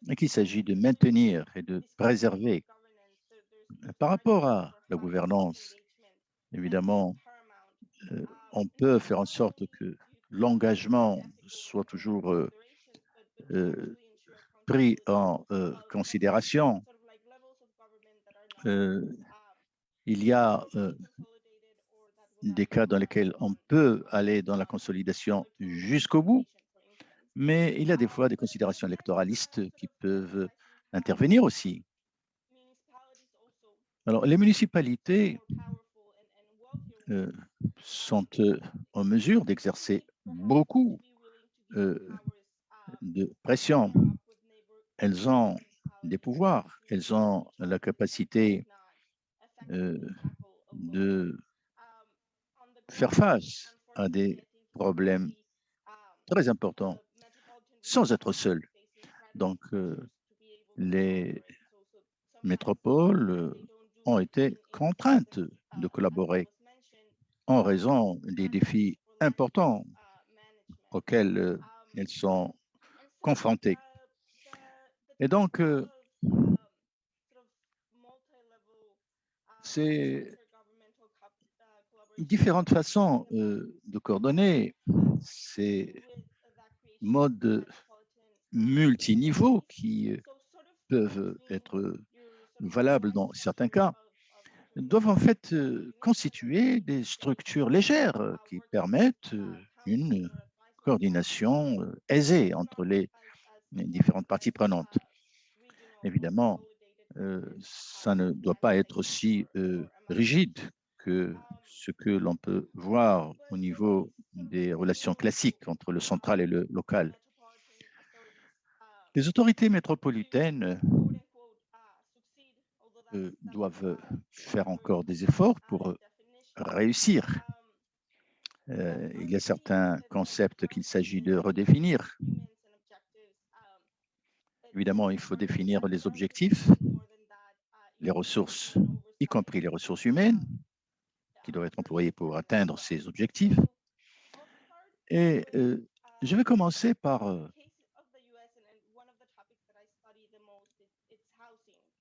et qu'il s'agit de maintenir et de préserver. Par rapport à la gouvernance, évidemment, on peut faire en sorte que l'engagement soit toujours pris en considération. Il y a des cas dans lesquels on peut aller dans la consolidation jusqu'au bout, mais il y a des fois des considérations électoralistes qui peuvent intervenir aussi. Alors, les municipalités sont en mesure d'exercer beaucoup de pression. Elles ont des pouvoirs, elles ont la capacité de faire face à des problèmes très importants sans être seules. Donc, les métropoles ont été contraintes de collaborer en raison des défis importants auxquels elles sont confrontées. Et donc, c'est différentes façons de coordonner ces modes multiniveaux qui peuvent être valables dans certains cas, doivent en fait constituer des structures légères qui permettent une coordination aisée entre les différentes parties prenantes. Évidemment, ça ne doit pas être aussi rigide que ce que l'on peut voir au niveau des relations classiques entre le central et le local. Les autorités métropolitaines doivent faire encore des efforts pour réussir. Il y a certains concepts qu'il s'agit de redéfinir. Évidemment, il faut définir les objectifs, les ressources, y compris les ressources humaines, qui doivent être employées pour atteindre ces objectifs. Et je vais commencer par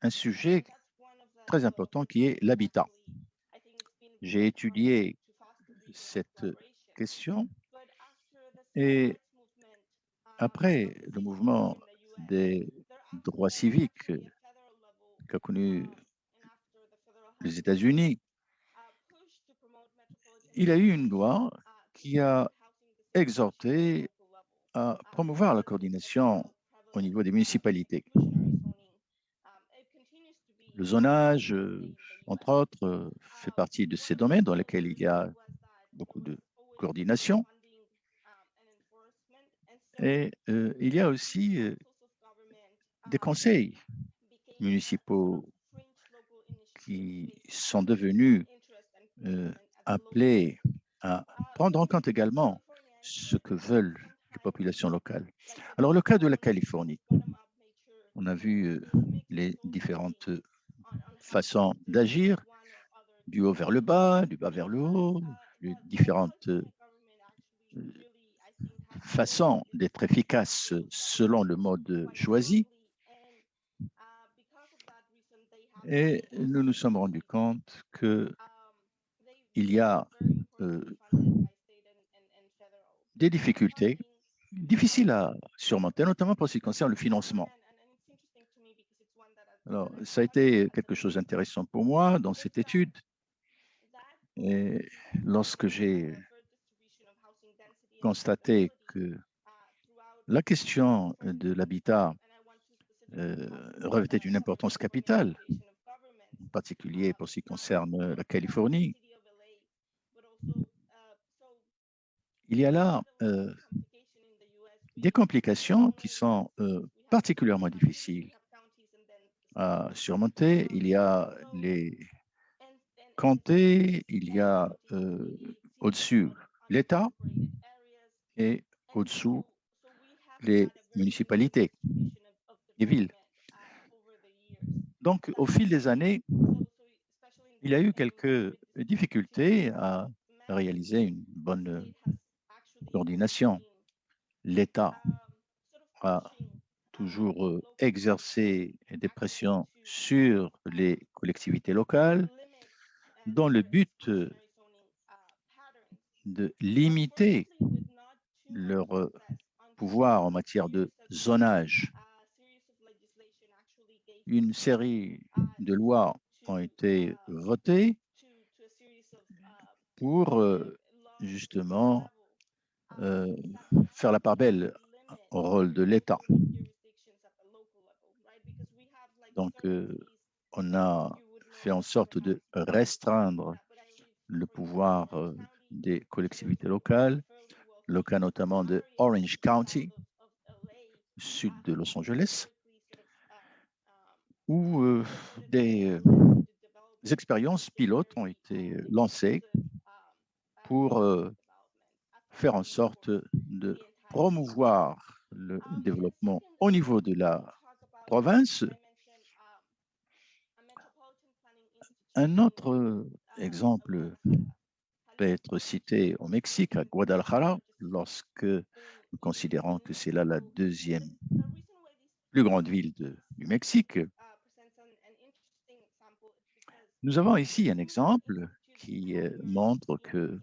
un sujet très important qui est l'habitat. J'ai étudié cette question et après le mouvement des droits civiques qu'a connu les États-Unis, il y a eu une loi qui a exhorté à promouvoir la coordination au niveau des municipalités. Le zonage, entre autres, fait partie de ces domaines dans lesquels il y a beaucoup de coordination. Et il y a aussi des conseils municipaux qui sont devenus appelés à prendre en compte également ce que veulent les populations locales. Alors, le cas de la Californie, on a vu les différentes façons d'agir, du haut vers le bas, du bas vers le haut, les différentes façons d'être efficace selon le mode choisi. Et nous nous sommes rendus compte qu'il y a des difficultés difficiles à surmonter, notamment pour ce qui concerne le financement. Alors, ça a été quelque chose d'intéressant pour moi dans cette étude. Et lorsque j'ai constaté que la question de l'habitat revêtait une importance capitale, en particulier pour ce qui concerne la Californie, il y a là des complications qui sont particulièrement difficiles à surmonter. Il y a les comtés, il y a au-dessus l'État et au-dessous les municipalités, les villes. Donc, au fil des années, il y a eu quelques difficultés à réaliser une bonne coordination. l'État a toujours exercé des pressions sur les collectivités locales dans le but de limiter leur pouvoir en matière de zonage. Une série de lois ont été votées pour justement faire la part belle au rôle de l'État. Donc, on a fait en sorte de restreindre le pouvoir des collectivités locales, le cas notamment de Orange County, sud de Los Angeles, où des expériences pilotes ont été lancées pour faire en sorte de promouvoir le développement au niveau de la province. Un autre exemple peut être cité au Mexique, à Guadalajara, lorsque nous considérons que c'est là la deuxième plus grande ville du Mexique. Nous avons ici un exemple qui montre que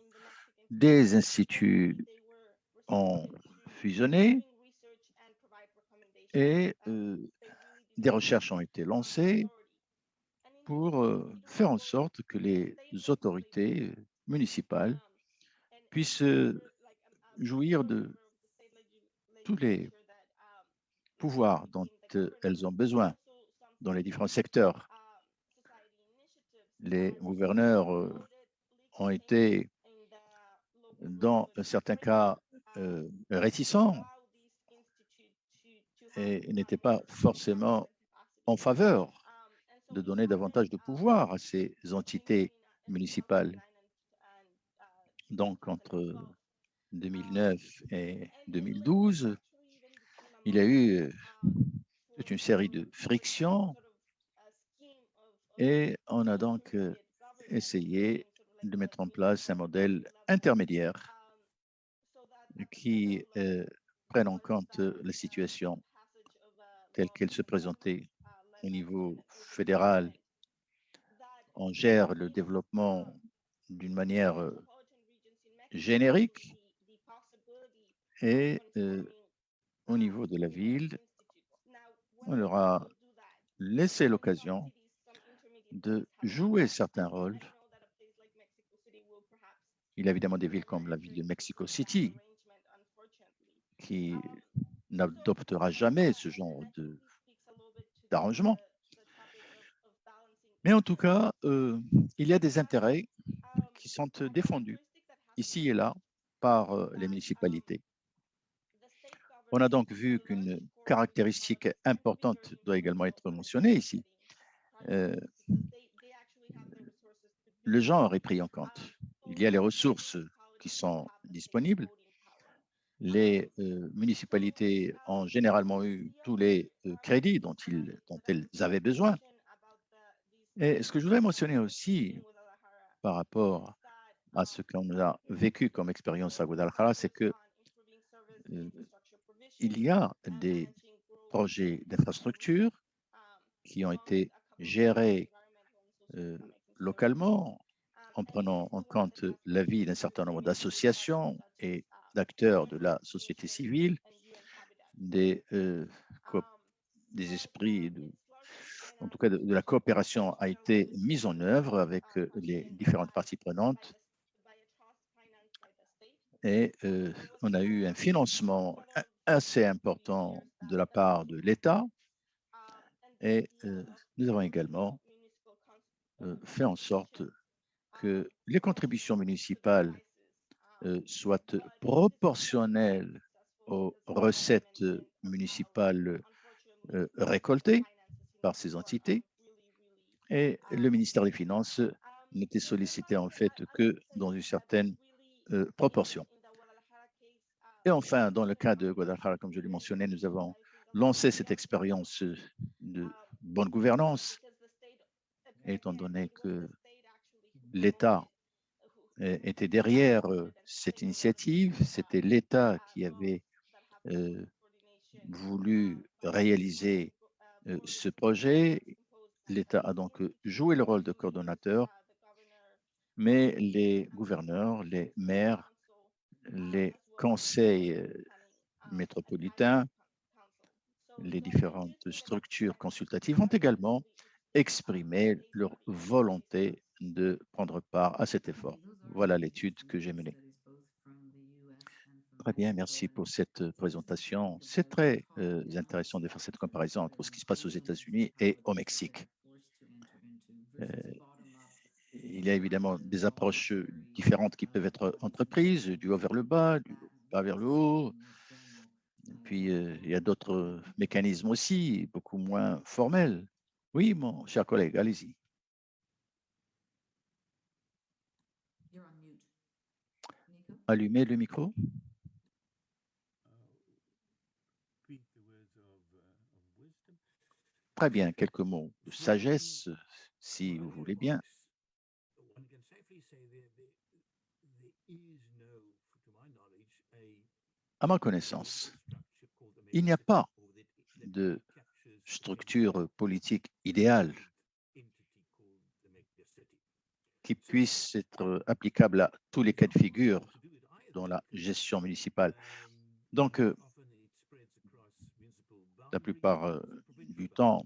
des instituts ont fusionné et des recherches ont été lancées pour faire en sorte que les autorités municipales puissent jouir de tous les pouvoirs dont elles ont besoin dans les différents secteurs. Les gouverneurs ont été, dans certains cas, réticents et n'étaient pas forcément en faveur de donner davantage de pouvoir à ces entités municipales. Donc, entre 2009 et 2012, il y a eu toute une série de frictions et on a donc essayé de mettre en place un modèle intermédiaire qui prenne en compte la situation telle qu'elle se présentait au niveau fédéral. On gère le développement d'une manière générique et au niveau de la ville, on leur a laissé l'occasion de jouer certains rôles. Il y a évidemment des villes comme la ville de Mexico City qui n'adoptera jamais ce genre d'arrangement. Mais en tout cas, il y a des intérêts qui sont défendus ici et là par les municipalités. On a donc vu qu'une caractéristique importante doit également être mentionnée ici. Le genre est pris en compte. Il y a les ressources qui sont disponibles. Les municipalités ont généralement eu tous les crédits dont elles avaient besoin. Et ce que je voudrais mentionner aussi par rapport à ce qu'on a vécu comme expérience à Guadalajara, c'est que il y a des projets d'infrastructure qui ont été gérés localement en prenant en compte l'avis d'un certain nombre d'associations et d'acteurs de la société civile, des esprits, en tout cas de la coopération a été mise en œuvre avec les différentes parties prenantes et on a eu un financement assez important de la part de l'État et nous avons également fait en sorte que les contributions municipales soient proportionnelles aux recettes municipales récoltées par ces entités. Et le ministère des Finances n'était sollicité en fait que dans une certaine proportion. Et enfin, dans le cas de Guadalajara, comme je l'ai mentionné, nous avons lancé cette expérience de bonne gouvernance, étant donné que l'État était derrière cette initiative. C'était l'État qui avait voulu réaliser ce projet. L'État a donc joué le rôle de coordonnateur, mais les gouverneurs, les maires, les conseils métropolitains, les différentes structures consultatives ont également exprimé leur volonté de prendre part à cet effort. Voilà l'étude que j'ai menée. Très bien, merci pour cette présentation. C'est très intéressant de faire cette comparaison entre ce qui se passe aux États-Unis et au Mexique. Il y a évidemment des approches différentes qui peuvent être entreprises, du haut vers le bas, du bas vers le haut. Et puis, il y a d'autres mécanismes aussi, beaucoup moins formels. Oui, mon cher collègue, allez-y. Allumez le micro. Très bien, quelques mots de sagesse, si vous voulez bien. À ma connaissance, il n'y a pas de structure politique idéale qui puisse être applicable à tous les cas de figure dans la gestion municipale. Donc, la plupart du temps,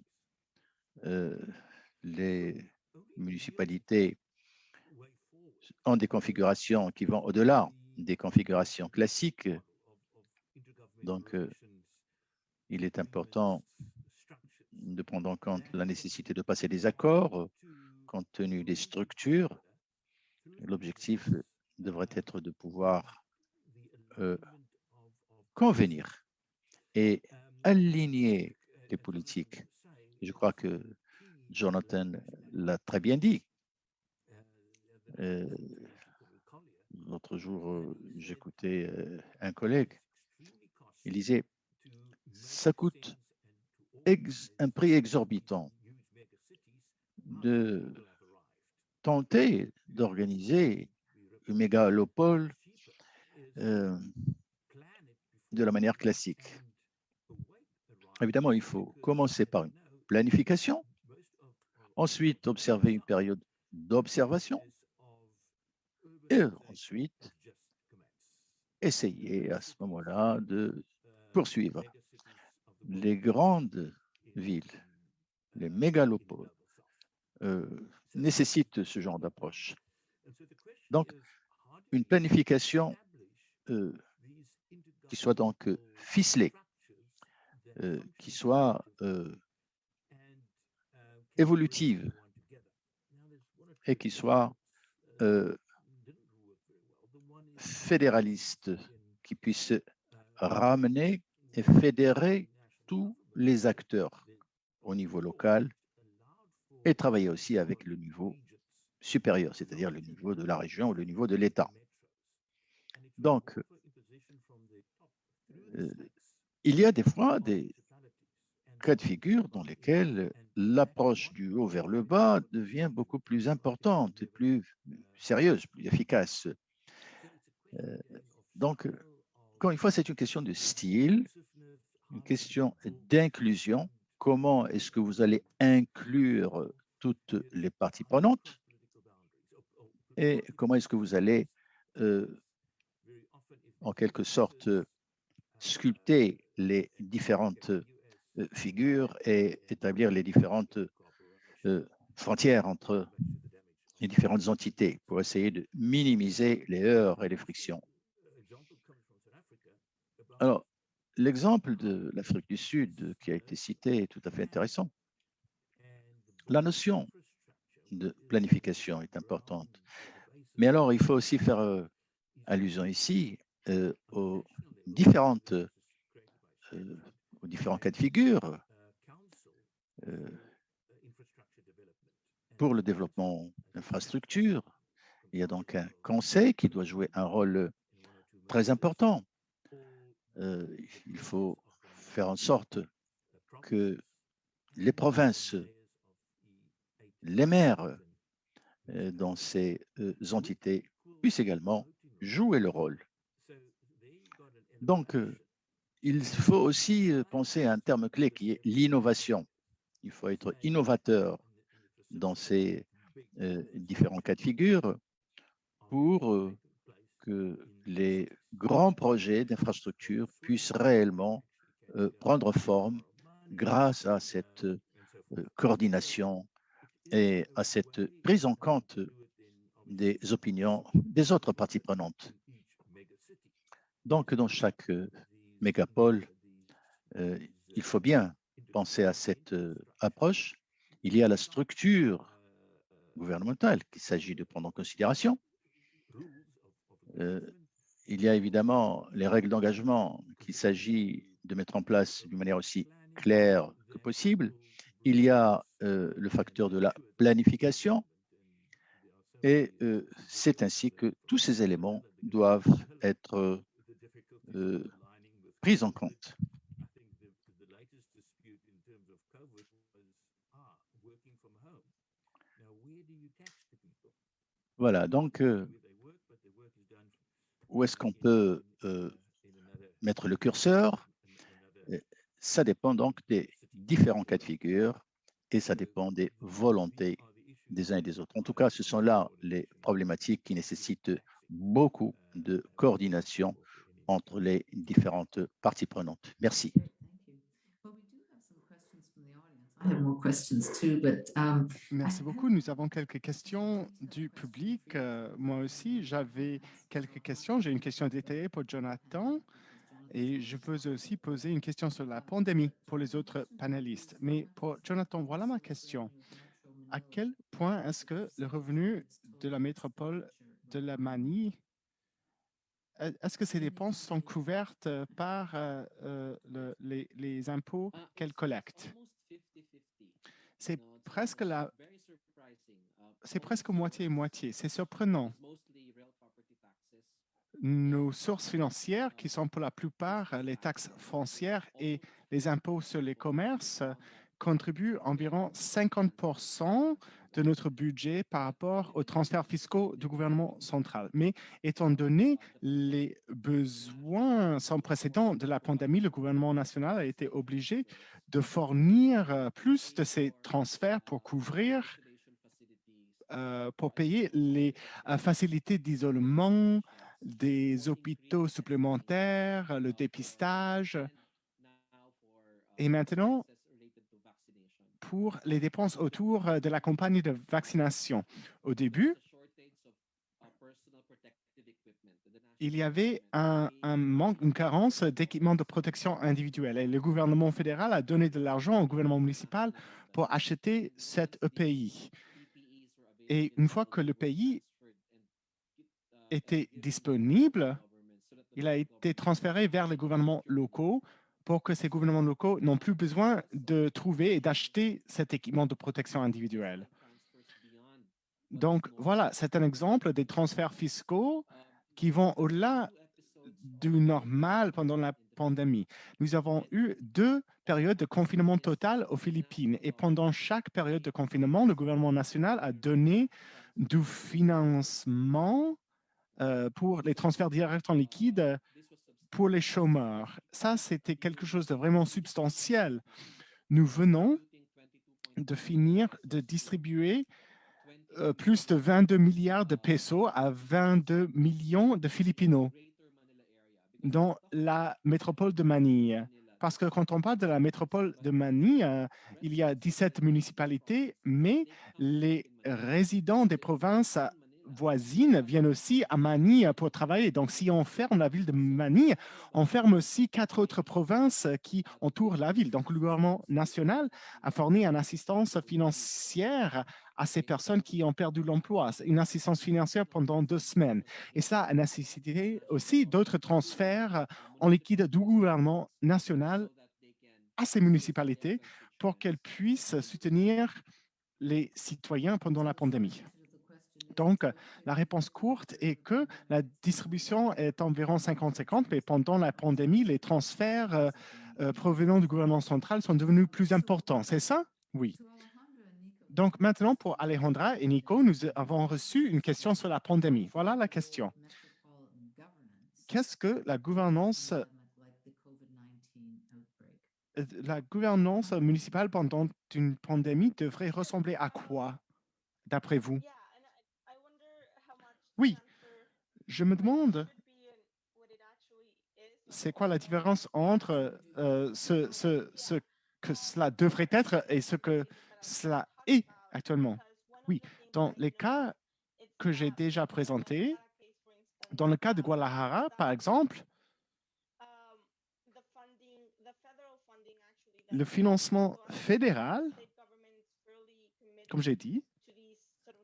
les municipalités ont des configurations qui vont au-delà des configurations classiques. Donc, il est important de prendre en compte la nécessité de passer des accords compte tenu des structures. L'objectif devrait être de pouvoir convenir et aligner les politiques. Je crois que Jonathan l'a très bien dit. L'autre jour, j'écoutais un collègue. Il disait, ça coûte un prix exorbitant de tenter d'organiser une mégalopole de la manière classique. Évidemment, il faut commencer par une planification, ensuite observer une période d'observation et ensuite essayer à ce moment-là de poursuivre. Les grandes villes, les mégalopoles, nécessitent ce genre d'approche. Donc, une planification qui soit donc ficelée, qui soit évolutive et qui soit fédéraliste, qui puisse ramener et fédérer tous les acteurs au niveau local et travailler aussi avec le niveau supérieur, c'est-à-dire le niveau de la région ou le niveau de l'État. Donc, il y a des fois des cas de figure dans lesquels l'approche du haut vers le bas devient beaucoup plus importante et plus sérieuse, plus efficace. Donc, encore une fois, c'est une question de style, une question d'inclusion. Comment est-ce que vous allez inclure toutes les parties prenantes et comment est-ce que vous allez, en quelque sorte, sculpter les différentes figures et établir les différentes frontières entre les différentes entités pour essayer de minimiser les heurts et les frictions. Alors, l'exemple de l'Afrique du Sud qui a été cité est tout à fait intéressant. La notion de planification est importante. Mais alors, il faut aussi faire allusion ici aux différents cas de figure pour le développement d'infrastructures. Il y a donc un conseil qui doit jouer un rôle très important. Il faut faire en sorte que les provinces, les maires dans ces entités puissent également jouer le rôle. Donc, il faut aussi penser à un terme clé qui est l'innovation. Il faut être innovateur dans ces différents cas de figure pour que les grands projets d'infrastructure puissent réellement prendre forme grâce à cette coordination et à cette prise en compte des opinions des autres parties prenantes. Donc, dans chaque mégapole, il faut bien penser à cette approche. Il y a la structure gouvernementale qu'il s'agit de prendre en considération. Il y a évidemment les règles d'engagement qu'il s'agit de mettre en place d'une manière aussi claire que possible. Il y a le facteur de la planification et c'est ainsi que tous ces éléments doivent être pris en compte. Voilà, donc où est-ce qu'on peut mettre le curseur? Ça dépend donc des différents cas de figure et ça dépend des volontés des uns et des autres. En tout cas, ce sont là les problématiques qui nécessitent beaucoup de coordination entre les différentes parties prenantes. Merci. Merci beaucoup. Nous avons quelques questions du public. Moi aussi, j'avais quelques questions. J'ai une question détaillée pour Jonathan et je veux aussi poser une question sur la pandémie pour les autres panélistes. Mais pour Jonathan, voilà ma question. À quel point est-ce que le revenu de la métropole de la Manille, est-ce que ces dépenses sont couvertes par les impôts qu'elle collecte? C'est presque c'est presque moitié-moitié. C'est surprenant. Nos sources financières, qui sont pour la plupart les taxes foncières et les impôts sur les commerces, contribuent environ 50% de notre budget par rapport aux transferts fiscaux du gouvernement central. Mais étant donné les besoins sans précédent de la pandémie, le gouvernement national a été obligé de fournir plus de ces transferts pour couvrir, pour payer les facilités d'isolement, des hôpitaux supplémentaires, le dépistage. Et maintenant, pour les dépenses autour de la campagne de vaccination. Au début, il y avait un manque, une carence d'équipements de protection individuelle. Et le gouvernement fédéral a donné de l'argent au gouvernement municipal pour acheter cet EPI. Et une fois que le pays était disponible, il a été transféré vers les gouvernements locaux pour que ces gouvernements locaux n'ont plus besoin de trouver et d'acheter cet équipement de protection individuelle. Donc, voilà, c'est un exemple des transferts fiscaux qui vont au-delà du normal pendant la pandémie. Nous avons eu 2 périodes de confinement total aux Philippines et pendant chaque période de confinement, le gouvernement national a donné du financement pour les transferts directs en liquide pour les chômeurs. Ça, c'était quelque chose de vraiment substantiel. Nous venons de finir de distribuer plus de 22 milliards de pesos à 22 millions de Filipinos dans la métropole de Manille. Parce que quand on parle de la métropole de Manille, il y a 17 municipalités, mais les résidents des provinces voisines viennent aussi à Manille pour travailler. Donc, si on ferme la ville de Manille, on ferme aussi 4 autres provinces qui entourent la ville. Donc, le gouvernement national a fourni une assistance financière à ces personnes qui ont perdu l'emploi, une assistance financière pendant 2 semaines. Et ça a nécessité aussi d'autres transferts en liquide du gouvernement national à ces municipalités pour qu'elles puissent soutenir les citoyens pendant la pandémie. Donc, la réponse courte est que la distribution est environ 50-50, mais pendant la pandémie, les transferts provenant du gouvernement central sont devenus plus importants. C'est ça? Oui. Donc, maintenant, pour Alejandra et Nico, nous avons reçu une question sur la pandémie. Voilà la question. Qu'est-ce que la gouvernance la gouvernance municipale pendant une pandémie devrait ressembler à quoi, d'après vous? Oui, je me demande, c'est quoi la différence entre ce que cela devrait être et ce que cela est actuellement? Oui, dans les cas que j'ai déjà présentés, dans le cas de Guadalajara, par exemple, le financement fédéral, comme j'ai dit,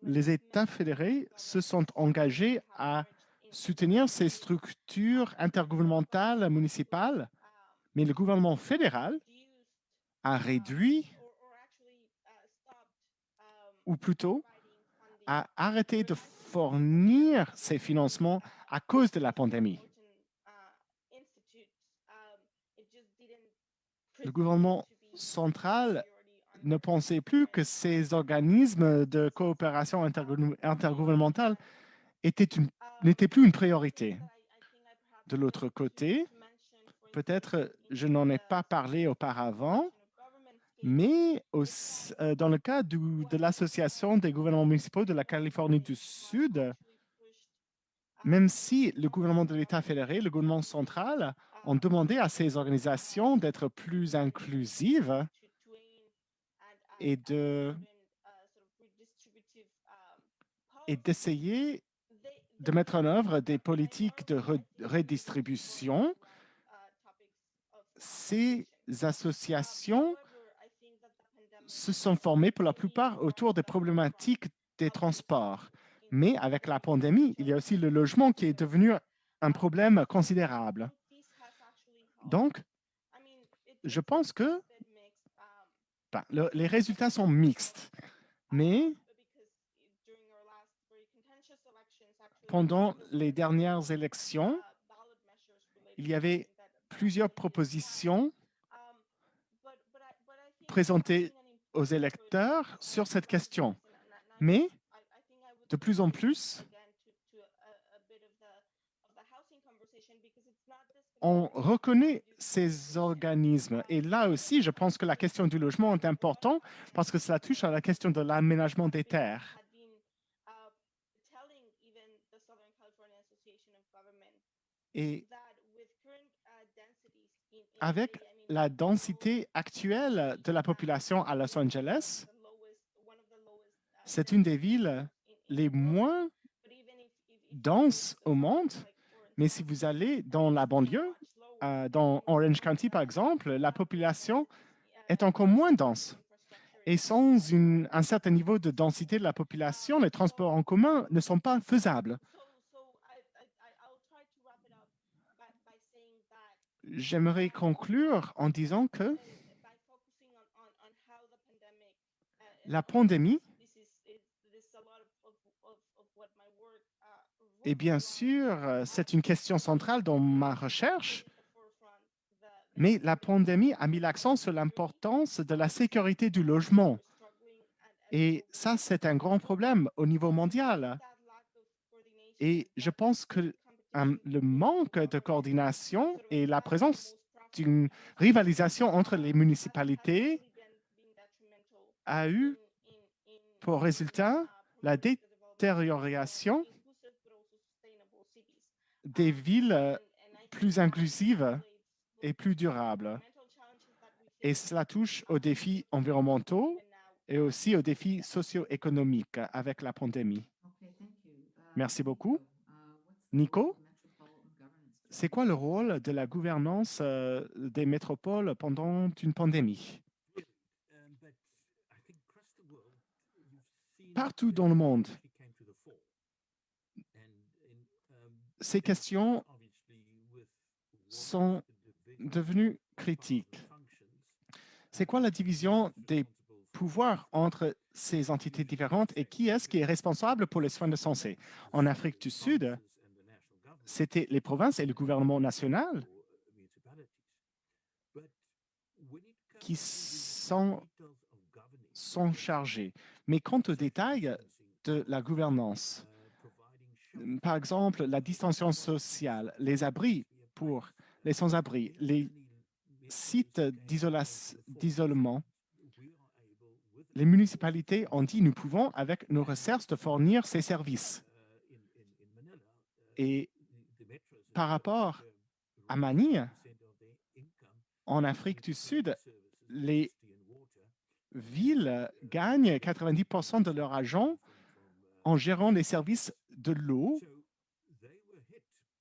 les États fédérés se sont engagés à soutenir ces structures intergouvernementales municipales, mais le gouvernement fédéral a réduit, ou plutôt a arrêté de fournir ces financements à cause de la pandémie. Le gouvernement central ne pensait plus que ces organismes de coopération intergouvernementale n'étaient plus une priorité. De l'autre côté, peut-être je n'en ai pas parlé auparavant, mais dans le cas de l'Association des gouvernements municipaux de la Californie du Sud, même si le gouvernement de l'État fédéré, le gouvernement central, ont demandé à ces organisations d'être plus inclusives et d'essayer de mettre en œuvre des politiques de redistribution, ces associations se sont formées pour la plupart autour des problématiques des transports. Mais avec la pandémie, il y a aussi le logement qui est devenu un problème considérable. Donc, je pense que les résultats sont mixtes, mais pendant les dernières élections, il y avait plusieurs propositions présentées aux électeurs sur cette question. Mais de plus en plus, on reconnaît ces organismes. Et là aussi, je pense que la question du logement est importante parce que cela touche à la question de l'aménagement des terres. Et avec la densité actuelle de la population à Los Angeles, c'est une des villes les moins denses au monde. Mais si vous allez dans la banlieue, dans Orange County par exemple, la population est encore moins dense. Et sans un certain niveau de densité de la population, les transports en commun ne sont pas faisables. J'aimerais conclure en disant que la pandémie et bien sûr, c'est une question centrale dans ma recherche, mais la pandémie a mis l'accent sur l'importance de la sécurité du logement. Et ça, c'est un grand problème au niveau mondial. Et je pense que le manque de coordination et la présence d'une rivalisation entre les municipalités a eu pour résultat la détérioration des villes plus inclusives et plus durables. Et cela touche aux défis environnementaux et aussi aux défis socio-économiques avec la pandémie. Merci beaucoup. Nico, c'est quoi le rôle de la gouvernance des métropoles pendant une pandémie? Partout dans le monde, ces questions sont devenues critiques. C'est quoi la division des pouvoirs entre ces entités différentes et qui est responsable pour les soins de santé? En Afrique du Sud, c'était les provinces et le gouvernement national qui sont chargés. Mais quant aux détails de la gouvernance, par exemple, la distanciation sociale, les abris pour les sans-abri, les sites d'isolement. Les municipalités ont dit nous pouvons, avec nos ressources, de fournir ces services. Et par rapport à Manille, en Afrique du Sud, les villes gagnent 90% de leur argent en gérant les services de l'eau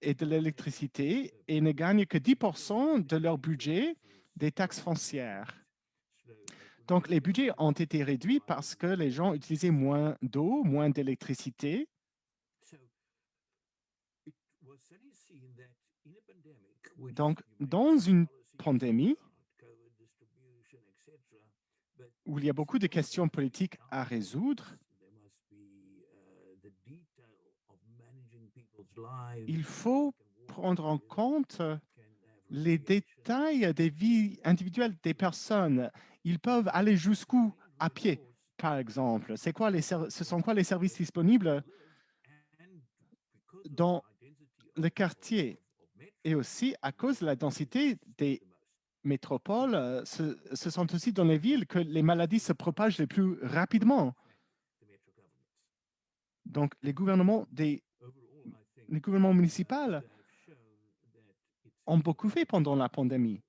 et de l'électricité et ne gagnent que 10% de leur budget des taxes foncières. Donc, les budgets ont été réduits parce que les gens utilisaient moins d'eau, moins d'électricité. Donc, dans une pandémie où il y a beaucoup de questions politiques à résoudre, il faut prendre en compte les détails des vies individuelles des personnes. Ils peuvent aller jusqu'où à pied, par exemple. Ce sont quoi les services disponibles dans le quartier? Et aussi, à cause de la densité des métropoles, ce sont aussi dans les villes que les maladies se propagent le plus rapidement. Donc, les gouvernements municipaux ont beaucoup fait pendant la pandémie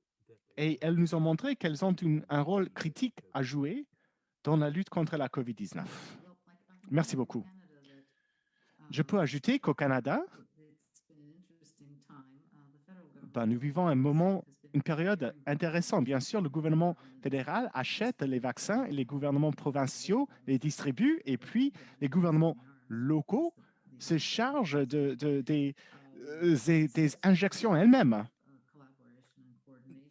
et elles nous ont montré qu'elles ont un rôle critique à jouer dans la lutte contre la COVID-19. Merci beaucoup. Je peux ajouter qu'au Canada, nous vivons une période intéressante. Bien sûr, le gouvernement fédéral achète les vaccins et les gouvernements provinciaux les distribuent et puis les gouvernements locaux se chargent des injections elles-mêmes.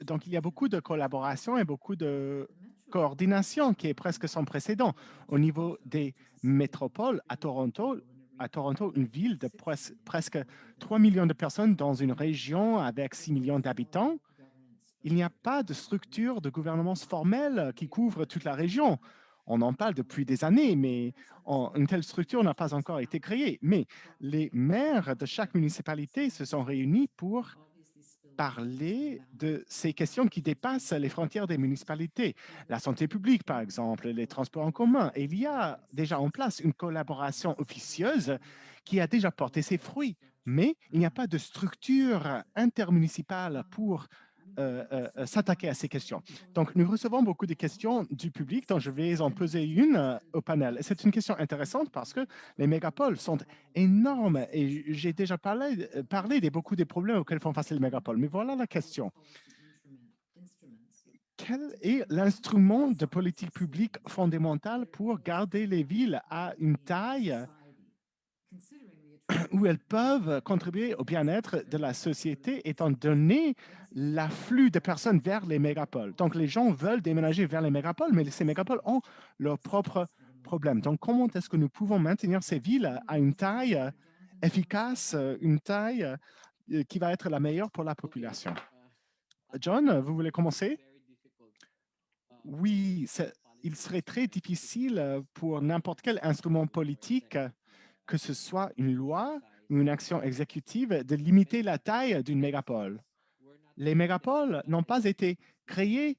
Donc, il y a beaucoup de collaboration et beaucoup de coordination qui est presque sans précédent. Au niveau des métropoles, à Toronto, une ville de presque 3 millions de personnes dans une région avec 6 millions d'habitants, il n'y a pas de structure de gouvernance formelle qui couvre toute la région. On en parle depuis des années, mais une telle structure n'a pas encore été créée. Mais les maires de chaque municipalité se sont réunis pour parler de ces questions qui dépassent les frontières des municipalités. La santé publique, par exemple, les transports en commun. Et il y a déjà en place une collaboration officieuse qui a déjà porté ses fruits, mais il n'y a pas de structure intermunicipale pour s'attaquer à ces questions. Donc, nous recevons beaucoup de questions du public, dont je vais en poser une au panel. C'est une question intéressante parce que les mégapoles sont énormes et j'ai déjà parlé de beaucoup des problèmes auxquels font face les mégapoles. Mais voilà la question. Quel est l'instrument de politique publique fondamentale pour garder les villes à une taille où elles peuvent contribuer au bien-être de la société, étant donné l'afflux de personnes vers les mégapoles? Donc, les gens veulent déménager vers les mégapoles, mais ces mégapoles ont leurs propres problèmes. Donc, comment est-ce que nous pouvons maintenir ces villes à une taille efficace, une taille qui va être la meilleure pour la population? John, vous voulez commencer? Oui, il serait très difficile pour n'importe quel instrument politique, que ce soit une loi ou une action exécutive, de limiter la taille d'une mégapole. Les mégapoles n'ont pas été créées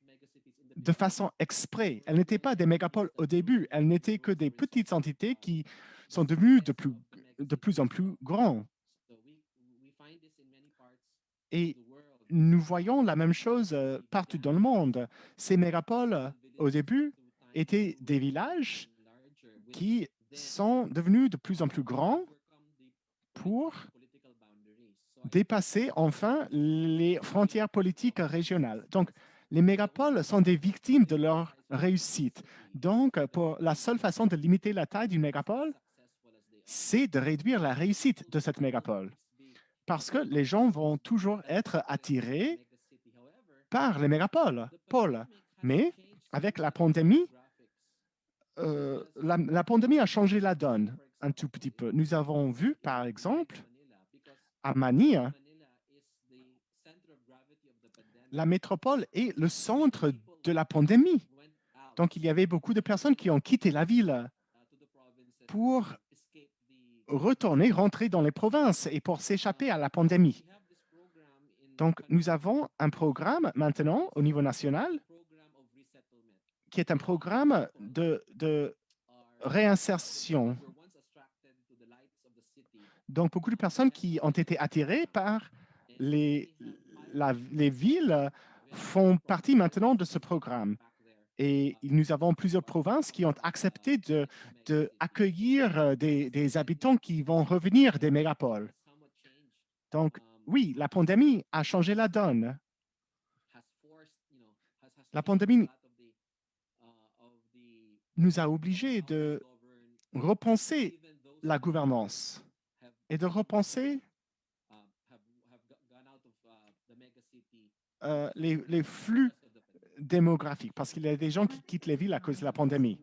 de façon exprès. Elles n'étaient pas des mégapoles au début. Elles n'étaient que des petites entités qui sont devenues de plus en plus grandes. Et nous voyons la même chose partout dans le monde. Ces mégapoles, au début, étaient des villages qui sont devenus de plus en plus grands pour dépasser enfin les frontières politiques régionales. Donc, les mégapoles sont des victimes de leur réussite. Donc, la seule façon de limiter la taille d'une mégapole, c'est de réduire la réussite de cette mégapole. Parce que les gens vont toujours être attirés par les mégapoles. Mais avec la pandémie, la pandémie a changé la donne un tout petit peu. Nous avons vu, par exemple, à Manille, la métropole est le centre de la pandémie. Donc, il y avait beaucoup de personnes qui ont quitté la ville pour rentrer dans les provinces et pour s'échapper à la pandémie. Donc, nous avons un programme maintenant au niveau national qui est un programme de réinsertion. Donc, beaucoup de personnes qui ont été attirées par les villes font partie maintenant de ce programme. Et nous avons plusieurs provinces qui ont accepté d'accueillir des habitants qui vont revenir des mégapoles. Donc, oui, la pandémie a changé la donne. La pandémie nous a obligés de repenser la gouvernance et de repenser les flux démographiques, parce qu'il y a des gens qui quittent les villes à cause de la pandémie.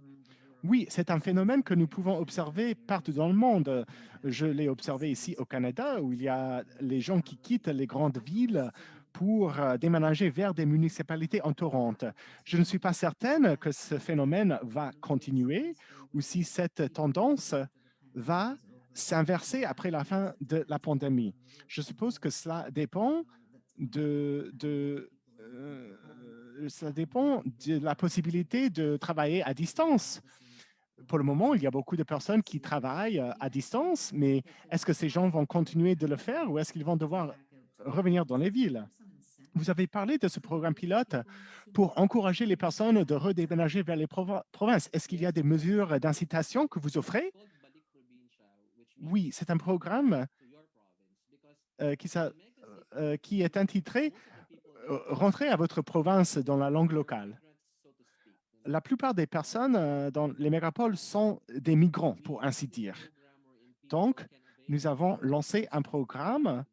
Oui, c'est un phénomène que nous pouvons observer partout dans le monde. Je l'ai observé ici au Canada, où il y a les gens qui quittent les grandes villes pour déménager vers des municipalités entourantes. Je ne suis pas certaine que ce phénomène va continuer ou si cette tendance va s'inverser après la fin de la pandémie. Je suppose que cela dépend ça dépend de la possibilité de travailler à distance. Pour le moment, il y a beaucoup de personnes qui travaillent à distance, mais est-ce que ces gens vont continuer de le faire ou est-ce qu'ils vont devoir revenir dans les villes? Vous avez parlé de ce programme pilote pour encourager les personnes de redéménager vers les provinces. Est-ce qu'il y a des mesures d'incitation que vous offrez? Oui, c'est un programme qui est intitulé Rentrez à votre province dans la langue locale. La plupart des personnes dans les mégapoles sont des migrants, pour ainsi dire. Donc, nous avons lancé un programme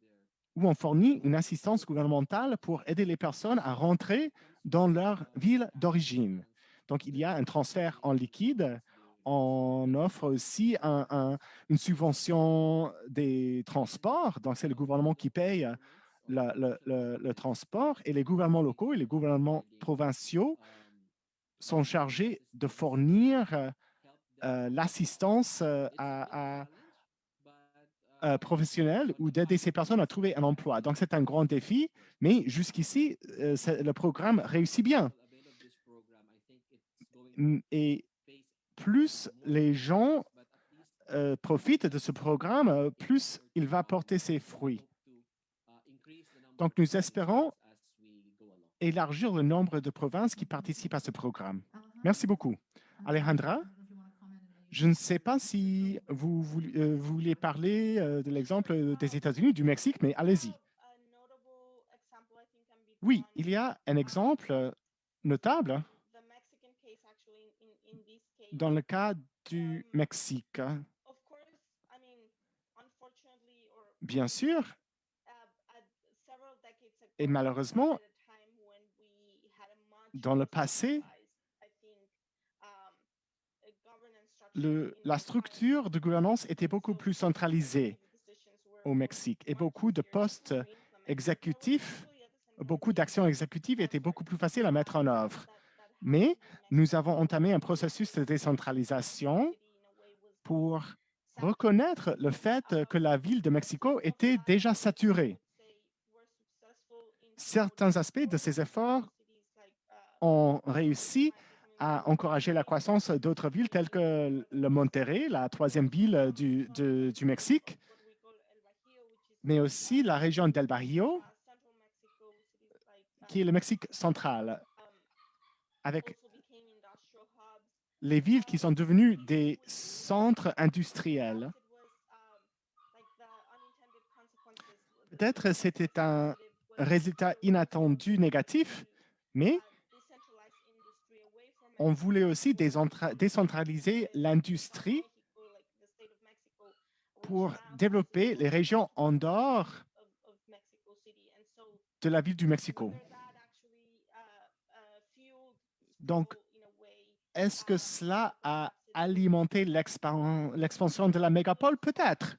où on fournit une assistance gouvernementale pour aider les personnes à rentrer dans leur ville d'origine. Donc, il y a un transfert en liquide. On offre aussi une subvention des transports. Donc, c'est le gouvernement qui paye le transport et les gouvernements locaux et les gouvernements provinciaux sont chargés de fournir l'assistance professionnelle ou d'aider ces personnes à trouver un emploi. Donc, c'est un grand défi, mais jusqu'ici, le programme réussit bien. Et plus les gens profitent de ce programme, plus il va porter ses fruits. Donc, nous espérons élargir le nombre de provinces qui participent à ce programme. Merci beaucoup. Alejandra, je ne sais pas si vous vouliez parler de l'exemple des États-Unis, du Mexique, mais allez-y. Oui, il y a un exemple notable dans le cas du Mexique. Bien sûr, et malheureusement, dans le passé, la structure de gouvernance était beaucoup plus centralisée au Mexique et beaucoup de postes exécutifs, beaucoup d'actions exécutives étaient beaucoup plus faciles à mettre en œuvre. Mais nous avons entamé un processus de décentralisation pour reconnaître le fait que la ville de Mexico était déjà saturée. Certains aspects de ces efforts ont réussi à encourager la croissance d'autres villes telles que le Monterrey, la troisième ville du Mexique, mais aussi la région d'El Barrio, qui est le Mexique central, avec les villes qui sont devenues des centres industriels. Peut-être c'était un résultat inattendu négatif, mais on voulait aussi décentraliser l'industrie pour développer les régions en dehors de la ville du Mexico. Donc, est-ce que cela a alimenté l'expansion de la mégapole? Peut-être,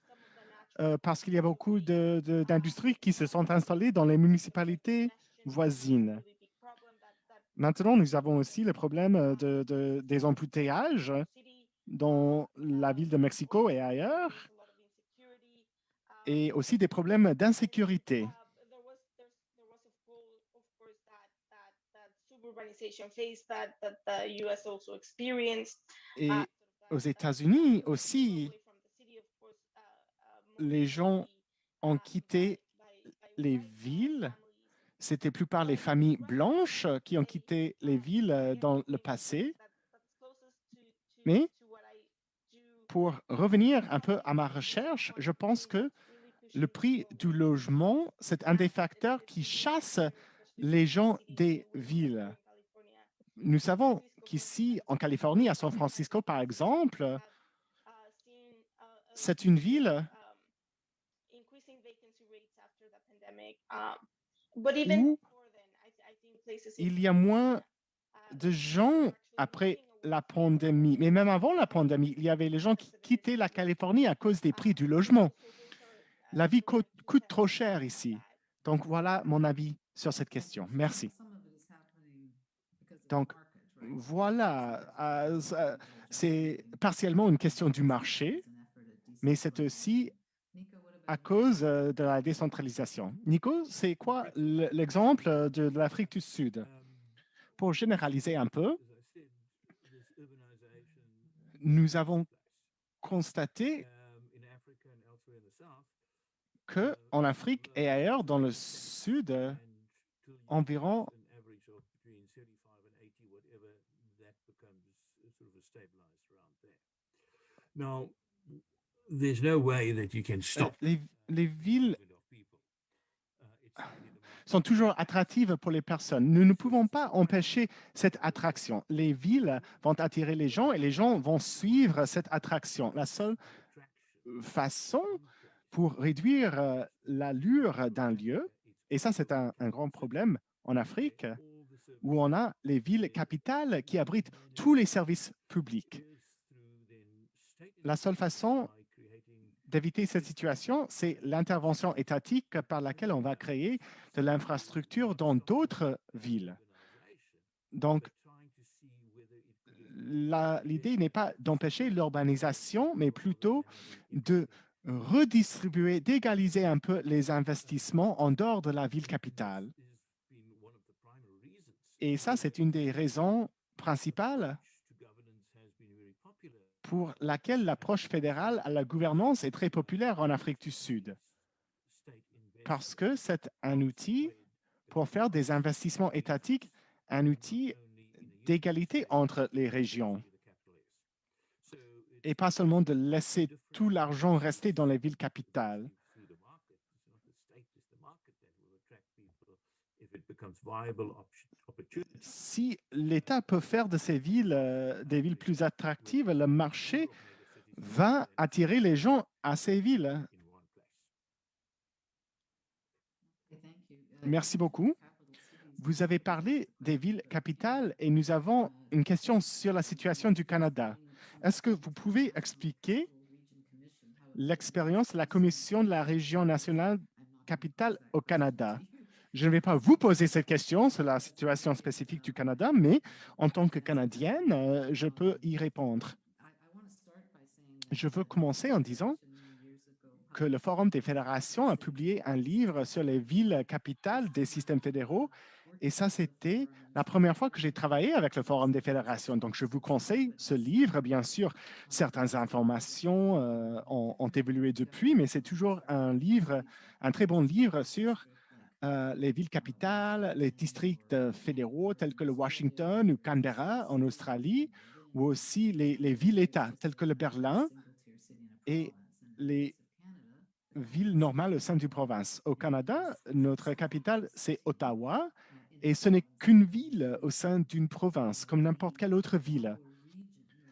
parce qu'il y a beaucoup d'industries qui se sont installées dans les municipalités voisines. Maintenant, nous avons aussi le problème des embouteillages dans la ville de Mexico et ailleurs, et aussi des problèmes d'insécurité. Et aux États-Unis aussi, les gens ont quitté les villes. C'était plus par les familles blanches qui ont quitté les villes dans le passé. Mais pour revenir un peu à ma recherche, je pense que le prix du logement, c'est un des facteurs qui chasse les gens des villes. Nous savons qu'ici, en Californie, à San Francisco, par exemple, c'est une ville où il y a moins de gens après la pandémie. Mais même avant la pandémie, il y avait les gens qui quittaient la Californie à cause des prix du logement. La vie coûte trop cher ici. Donc, voilà mon avis sur cette question. Merci. Donc, voilà, c'est partiellement une question du marché, mais c'est aussi à cause de la décentralisation. Nico, c'est quoi l'exemple de l'Afrique du Sud? Pour généraliser un peu, nous avons constaté qu'en Afrique et ailleurs dans le Sud, environ Now, there's no way that you can stop les villes sont toujours attractives pour les personnes. Nous ne pouvons pas empêcher cette attraction. Les villes vont attirer les gens et les gens vont suivre cette attraction. La seule façon pour réduire l'allure d'un lieu, et ça c'est un grand problème en Afrique, où on a les villes capitales qui abritent tous les services publics. La seule façon d'éviter cette situation, c'est l'intervention étatique par laquelle on va créer de l'infrastructure dans d'autres villes. Donc, l'idée n'est pas d'empêcher l'urbanisation, mais plutôt de redistribuer, d'égaliser un peu les investissements en dehors de la ville capitale. Et ça, c'est une des raisons principales pour laquelle l'approche fédérale à la gouvernance est très populaire en Afrique du Sud. Parce que c'est un outil pour faire des investissements étatiques, un outil d'égalité entre les régions. Et pas seulement de laisser tout l'argent rester dans les villes capitales. Si l'État peut faire de ces villes des villes plus attractives, le marché va attirer les gens à ces villes. Merci beaucoup. Vous avez parlé des villes capitales et nous avons une question sur la situation du Canada. Est-ce que vous pouvez expliquer l'expérience de la Commission de la région nationale capitale au Canada? Je ne vais pas vous poser cette question sur la situation spécifique du Canada, mais en tant que Canadienne, je peux y répondre. Je veux commencer en disant que le Forum des fédérations a publié un livre sur les villes capitales des systèmes fédéraux. Et ça, c'était la première fois que j'ai travaillé avec le Forum des fédérations. Donc, je vous conseille ce livre. Bien sûr, certaines informations ont évolué depuis, mais c'est toujours un livre, un très bon livre sur les villes capitales, les districts fédéraux tels que le Washington ou Canberra en Australie, ou aussi les villes-États telles que le Berlin et les ville normale au sein du province. Au Canada, notre capitale, c'est Ottawa, et ce n'est qu'une ville au sein d'une province, comme n'importe quelle autre ville.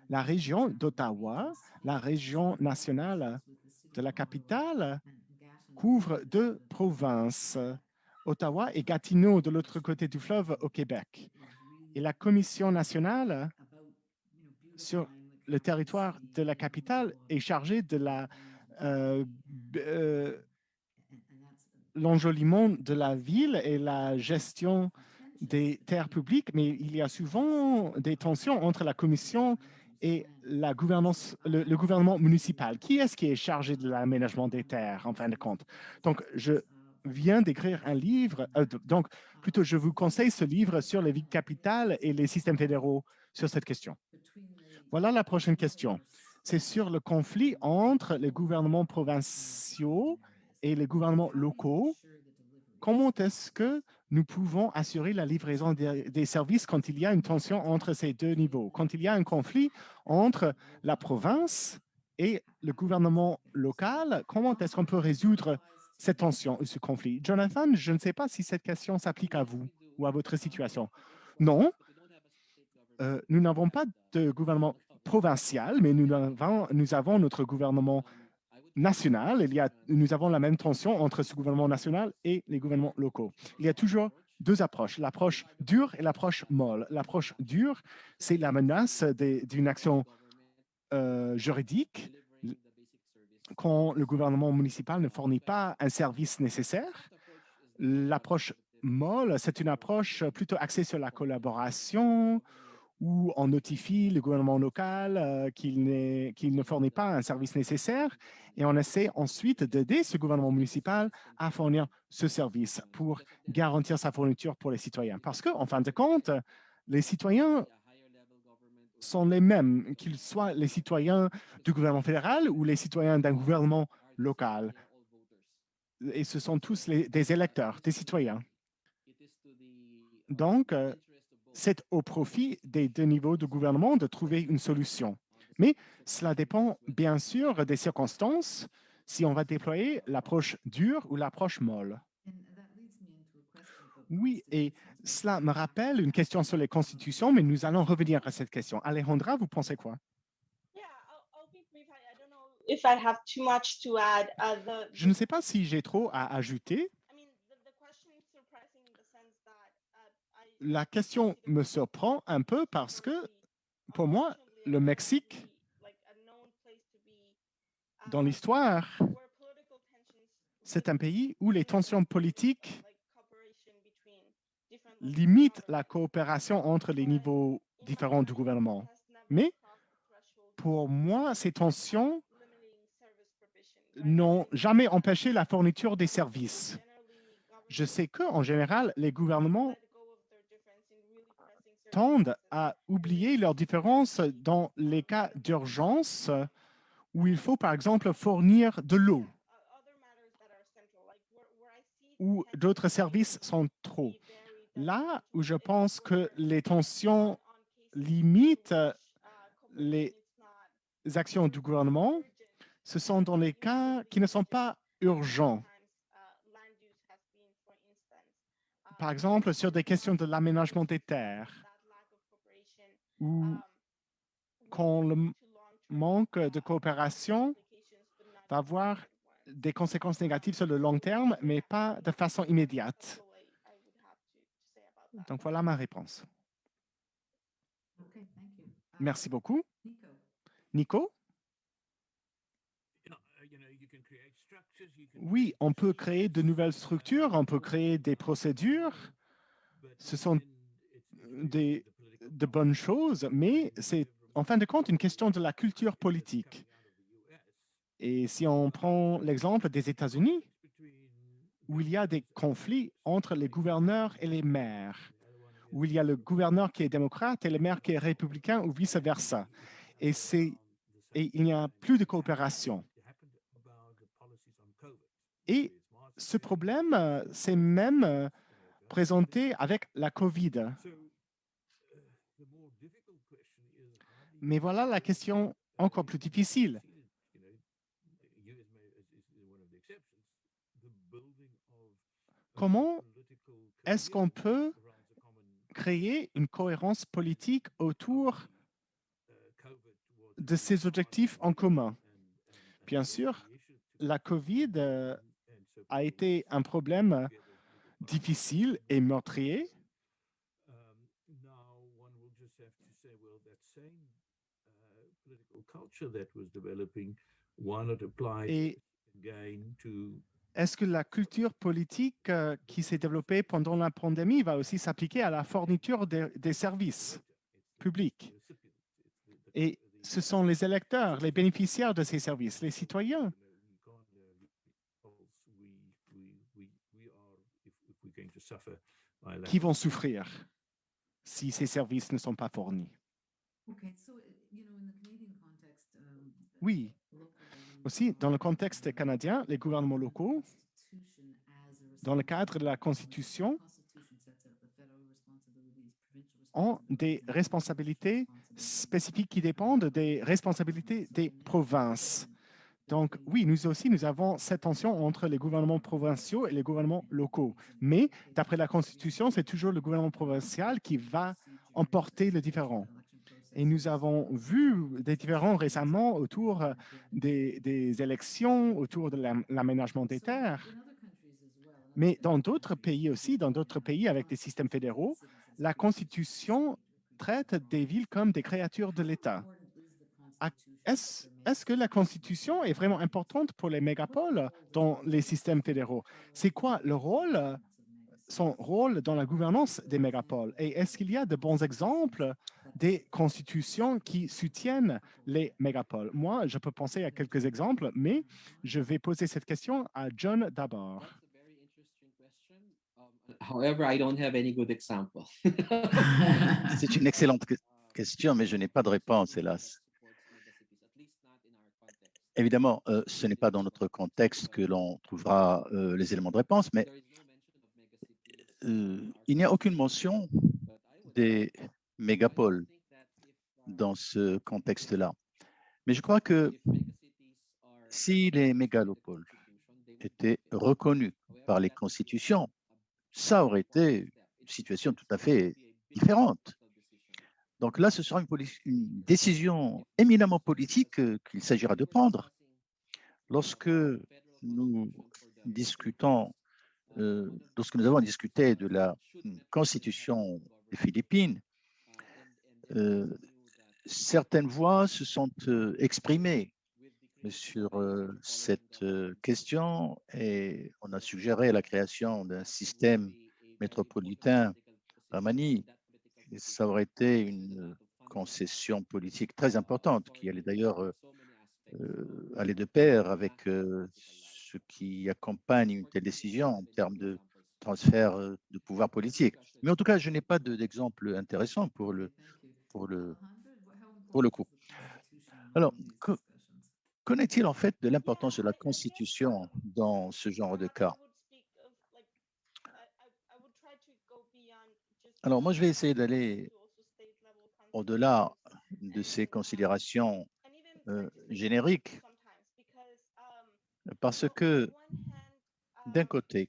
La région d'Ottawa, la région nationale de la capitale, couvre deux provinces, Ottawa et Gatineau, de l'autre côté du fleuve au Québec. Et la Commission nationale sur le territoire de la capitale est chargée de l'enjolivement de la ville et la gestion des terres publiques, mais il y a souvent des tensions entre la commission et la gouvernance, le gouvernement municipal. Qui est-ce qui est chargé de l'aménagement des terres, en fin de compte? Donc, je vient d'écrire un livre, donc plutôt je vous conseille ce livre sur les villes capitales et les systèmes fédéraux sur cette question. Voilà la prochaine question. C'est sur le conflit entre les gouvernements provinciaux et les gouvernements locaux. Comment est-ce que nous pouvons assurer la livraison des services quand il y a une tension entre ces deux niveaux, quand il y a un conflit entre la province et le gouvernement local? Comment est-ce qu'on peut résoudre cette tension ou ce conflit? Jonathan, je ne sais pas si cette question s'applique à vous ou à votre situation. Non, nous n'avons pas de gouvernement provincial, mais nous avons notre gouvernement national. Nous avons la même tension entre ce gouvernement national et les gouvernements locaux. Il y a toujours deux approches, l'approche dure et l'approche molle. L'approche dure, c'est la menace d'une action juridique quand le gouvernement municipal ne fournit pas un service nécessaire. L'approche molle, c'est une approche plutôt axée sur la collaboration, où on notifie le gouvernement local qu'il ne fournit pas un service nécessaire et on essaie ensuite d'aider ce gouvernement municipal à fournir ce service pour garantir sa fourniture pour les citoyens. Parce qu'en fin de compte, les citoyens sont les mêmes, qu'ils soient les citoyens du gouvernement fédéral ou les citoyens d'un gouvernement local. Et ce sont tous des électeurs, des citoyens. Donc, c'est au profit des deux niveaux de gouvernement de trouver une solution. Mais cela dépend bien sûr des circonstances, si on va déployer l'approche dure ou l'approche molle. Oui, et cela me rappelle une question sur les constitutions, mais nous allons revenir à cette question. Alejandra, vous pensez quoi? If I have too much to add, Je ne sais pas si j'ai trop à ajouter. La question me surprend un peu parce que, pour moi, le Mexique, dans l'histoire, c'est un pays où les tensions politiques limitent la coopération entre les niveaux différents du gouvernement. Mais pour moi, ces tensions n'ont jamais empêché la fourniture des services. Je sais qu'en général, les gouvernements tendent à oublier leurs différences dans les cas d'urgence où il faut, par exemple, fournir de l'eau ou d'autres services sont trop. Là où je pense que les tensions limitent les actions du gouvernement, ce sont dans les cas qui ne sont pas urgents. Par exemple, sur des questions de l'aménagement des terres ou quand le manque de coopération va avoir des conséquences négatives sur le long terme, mais pas de façon immédiate. Donc, voilà ma réponse. Merci beaucoup. Nico? Oui, on peut créer de nouvelles structures, on peut créer des procédures. Ce sont de bonnes choses, mais c'est en fin de compte une question de la culture politique. Et si on prend l'exemple des États-Unis, où il y a des conflits entre les gouverneurs et les maires, où il y a le gouverneur qui est démocrate et le maire qui est républicain ou vice-versa. Et il n'y a plus de coopération. Et ce problème s'est même présenté avec la COVID. Mais voilà la question encore plus difficile. Comment est-ce qu'on peut créer une cohérence politique autour de ces objectifs en commun? Bien sûr, la COVID a été un problème difficile et meurtrier. Et est-ce que la culture politique qui s'est développée pendant la pandémie va aussi s'appliquer à la fourniture des services publics? Et ce sont les électeurs, les bénéficiaires de ces services, les citoyens. suffer by lack qui of vont souffrir si ces services ne sont pas fournis. Oui, aussi, dans le contexte canadien, les gouvernements locaux, dans le cadre de la Constitution, ont des responsabilités spécifiques qui dépendent des responsabilités des provinces. Donc, oui, nous aussi, nous avons cette tension entre les gouvernements provinciaux et les gouvernements locaux. Mais, d'après la Constitution, c'est toujours le gouvernement provincial qui va emporter le différend. Et nous avons vu des différends récemment autour des élections, autour de l'aménagement des terres. Mais dans d'autres pays aussi, dans d'autres pays avec des systèmes fédéraux, la Constitution traite des villes comme des créatures de l'État. Est-ce que la Constitution est vraiment importante pour les mégapoles dans les systèmes fédéraux? C'est quoi le rôle, son rôle dans la gouvernance des mégapoles? Et est-ce qu'il y a de bons exemples des constitutions qui soutiennent les mégapoles? Moi, je peux penser à quelques exemples, mais je vais poser cette question à John d'abord. However, I don't have any good example. C'est une excellente question, mais je n'ai pas de réponse, hélas. Évidemment, ce n'est pas dans notre contexte que l'on trouvera les éléments de réponse, mais il n'y a aucune mention des mégapoles dans ce contexte-là. Mais je crois que si les mégalopoles étaient reconnus par les constitutions, ça aurait été une situation tout à fait différente. Donc là, ce sera une décision éminemment politique qu'il s'agira de prendre. Lorsque nous discutons, lorsque nous avons discuté de la constitution des Philippines, certaines voix se sont exprimées sur cette question et on a suggéré la création d'un système métropolitain à Manille. Et ça aurait été une concession politique très importante qui allait d'ailleurs aller de pair avec ce qui accompagne une telle décision en termes de transfert de pouvoir politique. Mais en tout cas, je n'ai pas d'exemple intéressant pour le coup. Alors, qu'en est-il en fait de l'importance de la Constitution dans ce genre de cas? Alors, moi, je vais essayer d'aller au-delà de ces considérations génériques, parce que d'un côté,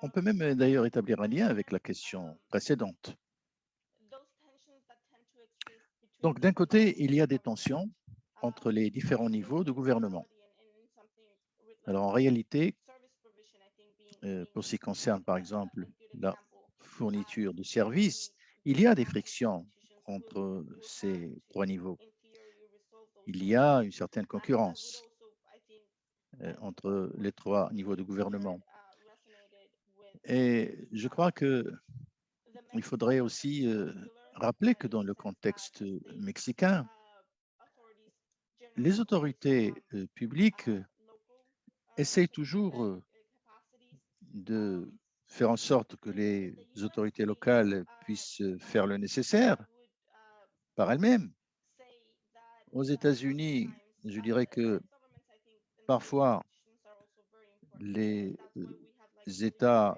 on peut même d'ailleurs établir un lien avec la question précédente. Donc, d'un côté, il y a des tensions entre les différents niveaux de gouvernement. Alors, en réalité, pour ce qui concerne, par exemple, la fourniture de services, il y a des frictions entre ces trois niveaux. Il y a une certaine concurrence entre les trois niveaux de gouvernement. Et je crois qu'il faudrait aussi rappeler que dans le contexte mexicain, les autorités publiques essayent toujours de faire en sorte que les autorités locales puissent faire le nécessaire par elles-mêmes. Aux États-Unis, je dirais que parfois, les États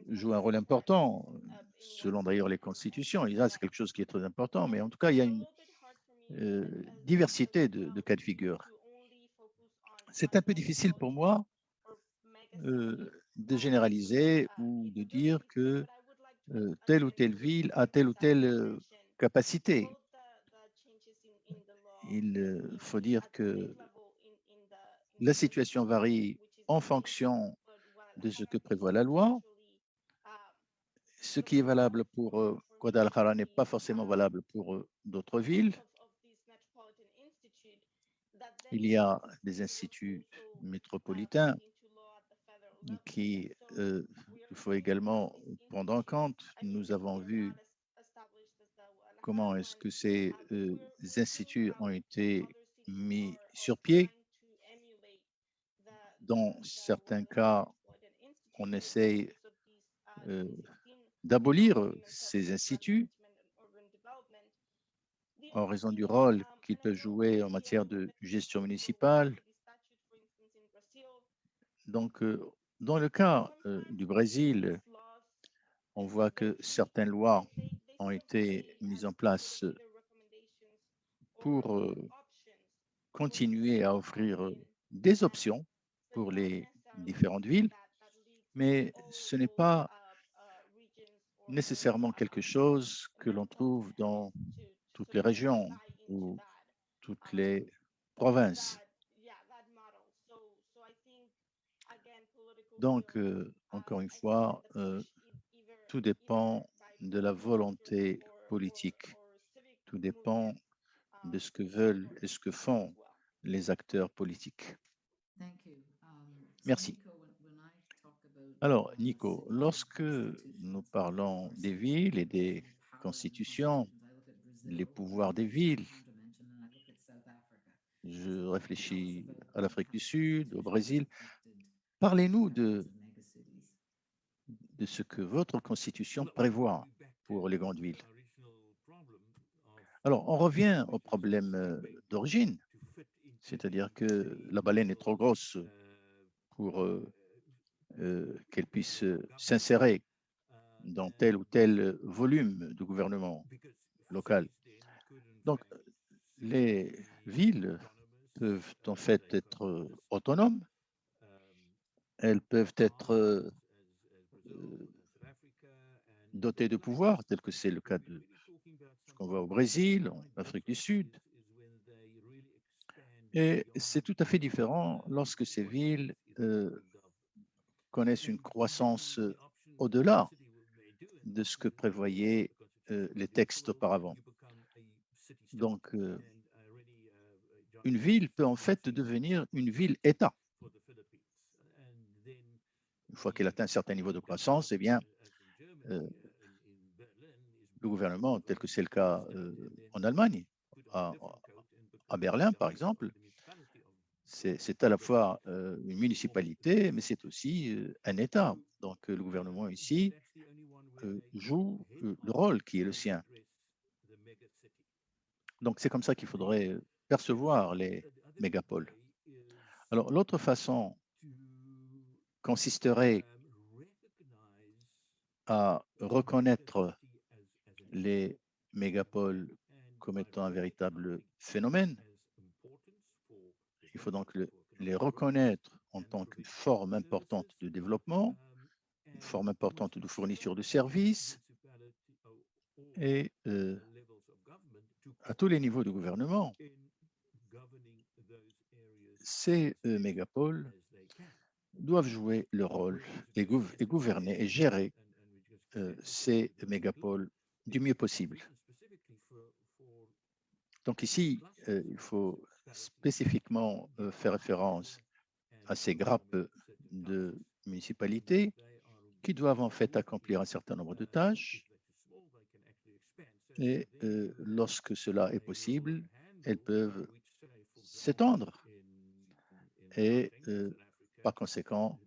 jouent un rôle important, selon d'ailleurs les constitutions. Et là, c'est quelque chose qui est très important. Mais en tout cas, il y a une diversité de cas de figure. C'est un peu difficile pour moi de généraliser ou de dire que telle ou telle ville a telle ou telle capacité. Il faut dire que la situation varie en fonction de ce que prévoit la loi. Ce qui est valable pour Guadalajara n'est pas forcément valable pour d'autres villes. Il y a des instituts métropolitains qui il faut également prendre en compte. Nous avons vu comment est-ce que ces instituts ont été mis sur pied. Dans certains cas, on essaye d'abolir ces instituts en raison du rôle qu'ils peuvent jouer en matière de gestion municipale. Donc, dans le cas du Brésil, on voit que certaines lois ont été mises en place pour continuer à offrir des options pour les différentes villes, mais ce n'est pas nécessairement quelque chose que l'on trouve dans toutes les régions ou toutes les provinces. Donc, encore une fois, tout dépend de la volonté politique. Tout dépend de ce que veulent et ce que font les acteurs politiques. Merci. Alors, Nico, lorsque nous parlons des villes et des constitutions, les pouvoirs des villes, je réfléchis à l'Afrique du Sud, au Brésil. Parlez-nous de ce que votre constitution prévoit pour les grandes villes. Alors, on revient au problème d'origine, c'est-à-dire que la baleine est trop grosse pour qu'elle puisse s'insérer dans tel ou tel volume de gouvernement local. Donc, les villes peuvent en fait être autonomes, elles peuvent être dotées de pouvoir, tel que c'est le cas de ce qu'on voit au Brésil, en Afrique du Sud. Et c'est tout à fait différent lorsque ces villes connaissent une croissance au-delà de ce que prévoyaient les textes auparavant. Donc, une ville peut en fait devenir une ville-État. Une fois qu'elle atteint un certain niveau de croissance, eh bien, le gouvernement, tel que c'est le cas en Allemagne, à Berlin par exemple, c'est à la fois une municipalité, mais c'est aussi un État. Donc, le gouvernement ici joue le rôle qui est le sien. Donc, c'est comme ça qu'il faudrait percevoir les mégapoles. Alors, l'autre façon consisterait à reconnaître les mégapoles comme étant un véritable phénomène. Il faut donc les reconnaître en tant qu'une forme importante de développement, une forme importante de fourniture de services, et à tous les niveaux de gouvernement, ces mégapoles doivent jouer leur rôle et gouverner et gérer ces mégapoles du mieux possible. Donc ici, il faut spécifiquement faire référence à ces grappes de municipalités qui doivent en fait accomplir un certain nombre de tâches. Et lorsque cela est possible, elles peuvent s'étendre. Et par conséquent,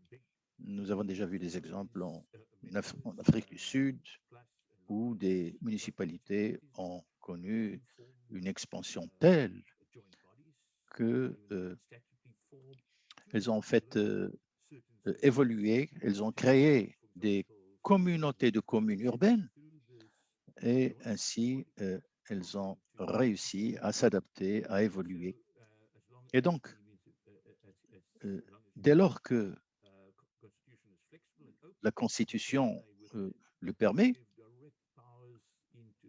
nous avons déjà vu des exemples en Afrique du Sud où des municipalités ont connu une expansion telle que elles ont en fait évolué, elles ont créé des communautés de communes urbaines et ainsi elles ont réussi à s'adapter, à évoluer. Et donc, dès lors que la Constitution le permet,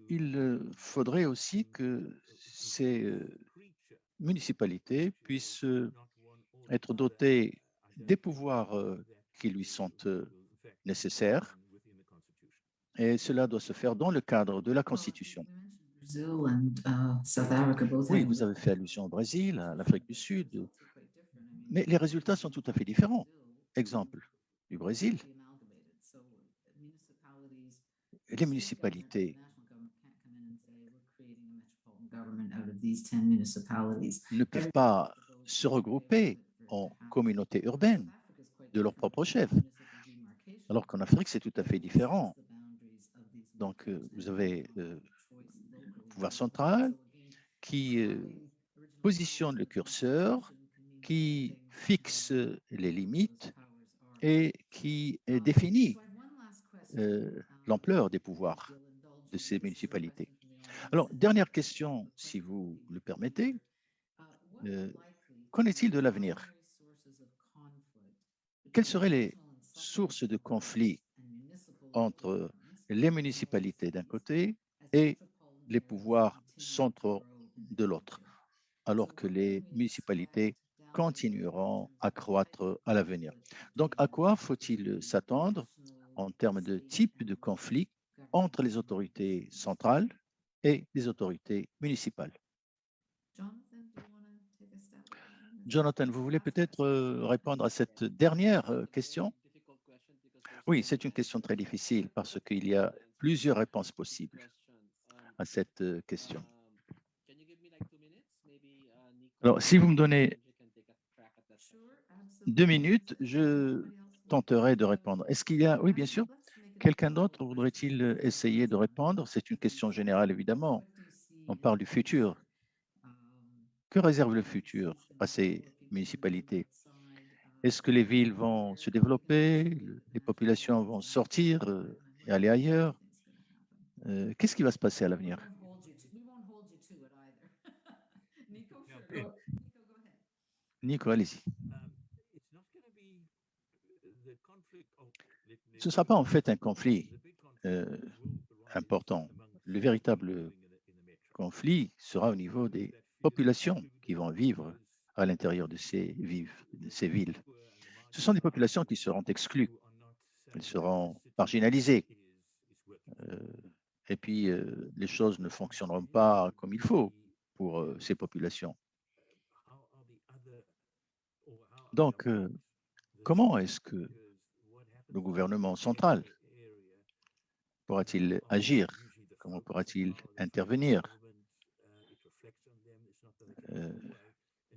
il faudrait aussi que ces municipalités puissent être dotées des pouvoirs qui lui sont nécessaires, et cela doit se faire dans le cadre de la Constitution. Oui, vous avez fait allusion au Brésil, à l'Afrique du Sud, mais les résultats sont tout à fait différents. Exemple du Brésil, les municipalités ne peuvent pas se regrouper en communauté urbaine de leur propre chef. Alors qu'en Afrique, c'est tout à fait différent. Donc, vous avez le pouvoir central qui positionne le curseur, qui fixe les limites et qui définit l'ampleur des pouvoirs de ces municipalités. Alors, dernière question, si vous le permettez. Qu'en est-il de l'avenir? Quelles seraient les sources de conflits entre les municipalités d'un côté et les pouvoirs centraux de l'autre, alors que les municipalités continueront à croître à l'avenir? Donc, à quoi faut-il s'attendre en termes de type de conflit entre les autorités centrales et les autorités municipales? Jonathan, vous voulez peut-être répondre à cette dernière question? Oui, c'est une question très difficile parce qu'il y a plusieurs réponses possibles à cette question. Alors, si vous me donnez 2 minutes, je tenterai de répondre. Est-ce qu'il y a, oui, bien sûr, quelqu'un d'autre voudrait-il essayer de répondre? C'est une question générale, évidemment. On parle du futur. Que réserve le futur à ces municipalités? Est-ce que les villes vont se développer, les populations vont sortir et aller ailleurs? Qu'est-ce qui va se passer à l'avenir? Nico, allez-y. Ce ne sera pas en fait un conflit important. Le véritable conflit sera au niveau des populations qui vont vivre à l'intérieur de ces villes. Ce sont des populations qui seront exclues, elles seront marginalisées. Et puis, les choses ne fonctionneront pas comme il faut pour ces populations. Donc, comment est-ce que le gouvernement central pourra-t-il agir? Comment pourra-t-il intervenir?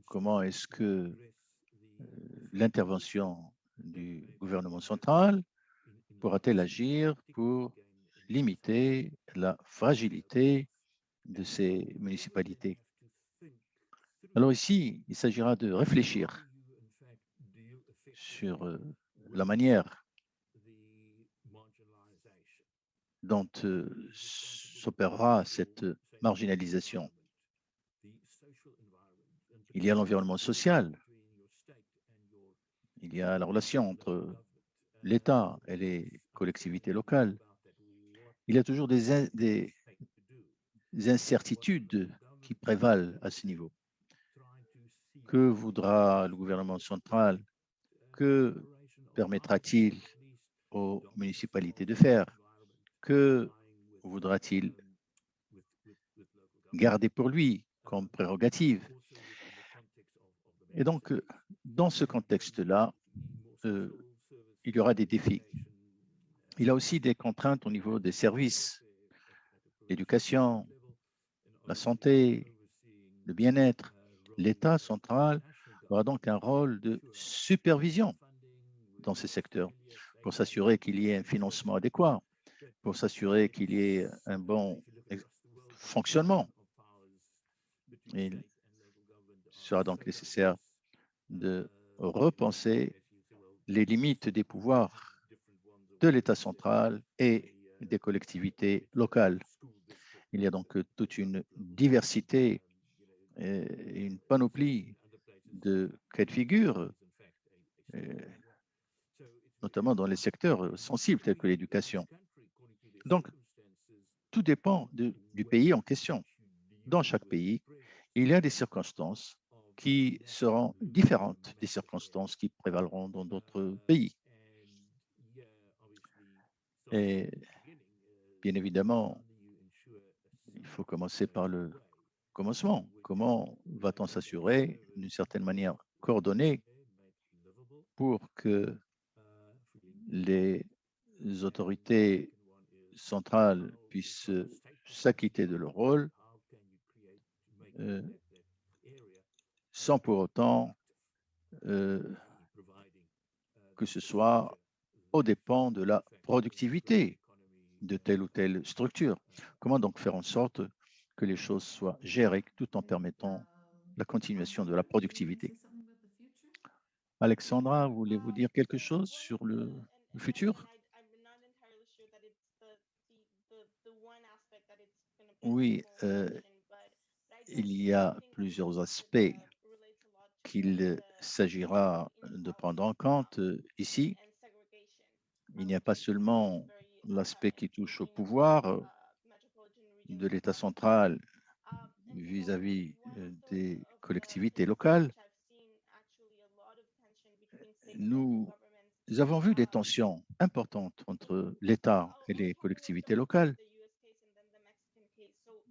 Comment est-ce que l'intervention du gouvernement central pourra-t-elle agir pour limiter la fragilité de ces municipalités? Alors ici, il s'agira de réfléchir sur la manière dont s'opérera cette marginalisation. Il y a l'environnement social, il y a la relation entre l'État et les collectivités locales. Il y a toujours des incertitudes qui prévalent à ce niveau. Que voudra le gouvernement central? Que permettra-t-il aux municipalités de faire? Que voudra-t-il garder pour lui comme prérogative? Et donc, dans ce contexte-là, il y aura des défis. Il y a aussi des contraintes au niveau des services, l'éducation, la santé, le bien-être. L'État central aura donc un rôle de supervision dans ces secteurs pour s'assurer qu'il y ait un financement adéquat, pour s'assurer qu'il y ait un bon fonctionnement. Il sera donc nécessaire de repenser les limites des pouvoirs de l'État central et des collectivités locales. Il y a donc toute une diversité et une panoplie de cas de figure, notamment dans les secteurs sensibles tels que l'éducation. Donc, tout dépend du pays en question. Dans chaque pays, il y a des circonstances qui seront différentes des circonstances qui prévaleront dans d'autres pays. Et bien évidemment, il faut commencer par le commencement. Comment va-t-on s'assurer d'une certaine manière coordonnée pour que les autorités centrales puissent s'acquitter de leur rôle sans pour autant que ce soit aux dépens de la productivité de telle ou telle structure. Comment donc faire en sorte que les choses soient gérées tout en permettant la continuation de la productivité? Alexandra, voulez-vous dire quelque chose sur le futur? Oui, il y a plusieurs aspects qu'il s'agira de prendre en compte ici. Il n'y a pas seulement l'aspect qui touche au pouvoir de l'État central vis-à-vis des collectivités locales. Nous avons vu des tensions importantes entre l'État et les collectivités locales.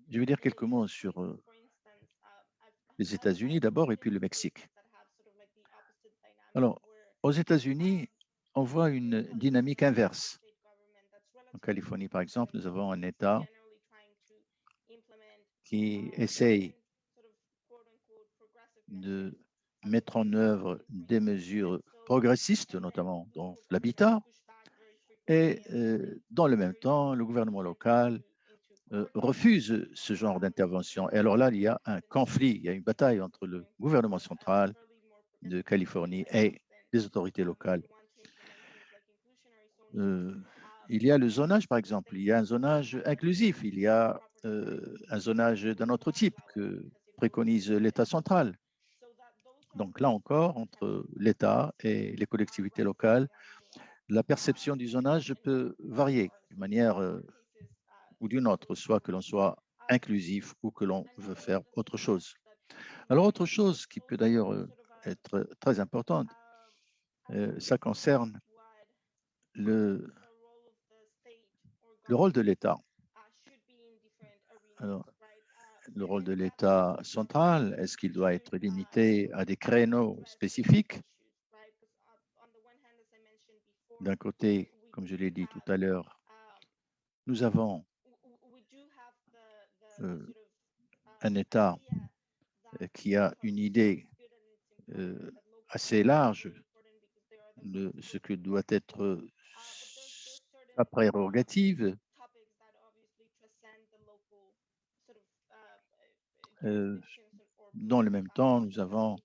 Je vais dire quelques mots sur les États-Unis d'abord et puis le Mexique. Alors, aux États-Unis, on voit une dynamique inverse. En Californie, par exemple, nous avons un État qui essaye de mettre en œuvre des mesures progressistes, notamment dans l'habitat, et dans le même temps, le gouvernement local refuse ce genre d'intervention. Et alors là, il y a un conflit, il y a une bataille entre le gouvernement central de Californie et les autorités locales. Il y a le zonage, par exemple. Il y a un zonage inclusif. Il y a un zonage d'un autre type que préconise l'État central. Donc là encore, entre l'État et les collectivités locales, la perception du zonage peut varier d'une manière ou d'une autre, soit que l'on soit inclusif ou que l'on veut faire autre chose. Alors, autre chose qui peut d'ailleurs être très importante, ça concerne le rôle de l'État. Alors, le rôle de l'État central, est-ce qu'il doit être limité à des créneaux spécifiques? D'un côté, comme je l'ai dit tout à l'heure, nous avons un État qui a une idée assez large de ce que doit être sa prérogative. Dans le même temps, nous avons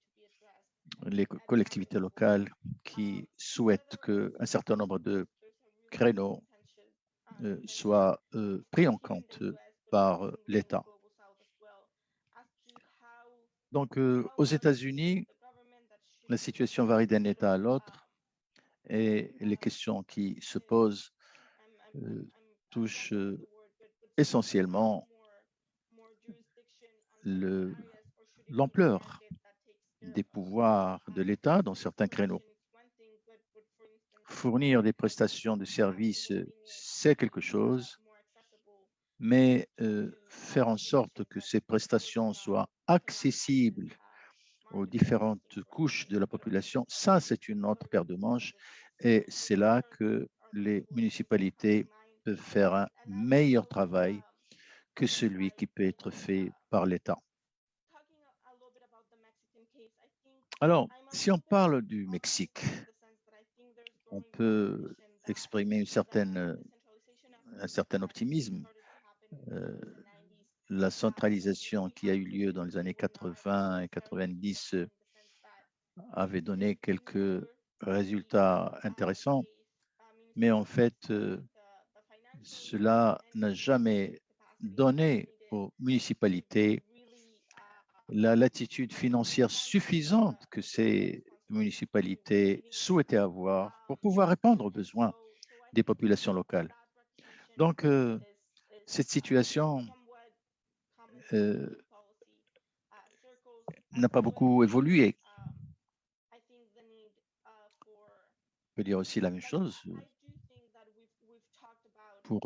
les collectivités locales qui souhaitent qu'un certain nombre de créneaux soient pris en compte par l'État. Donc, aux États-Unis, la situation varie d'un État à l'autre et les questions qui se posent touchent essentiellement l'ampleur des pouvoirs de l'État dans certains créneaux. Fournir des prestations de services, c'est quelque chose, mais faire en sorte que ces prestations soient accessibles aux différentes couches de la population, ça, c'est une autre paire de manches et c'est là que les municipalités peuvent faire un meilleur travail que celui qui peut être fait par l'État. Alors, si on parle du Mexique, on peut exprimer un certain optimisme. La centralisation qui a eu lieu dans les années 80 et 90 avait donné quelques résultats intéressants, mais en fait, cela n'a jamais donné aux municipalités la latitude financière suffisante que ces municipalités souhaitaient avoir pour pouvoir répondre aux besoins des populations locales. Donc, cette situation n'a pas beaucoup évolué. On peut dire aussi la même chose pour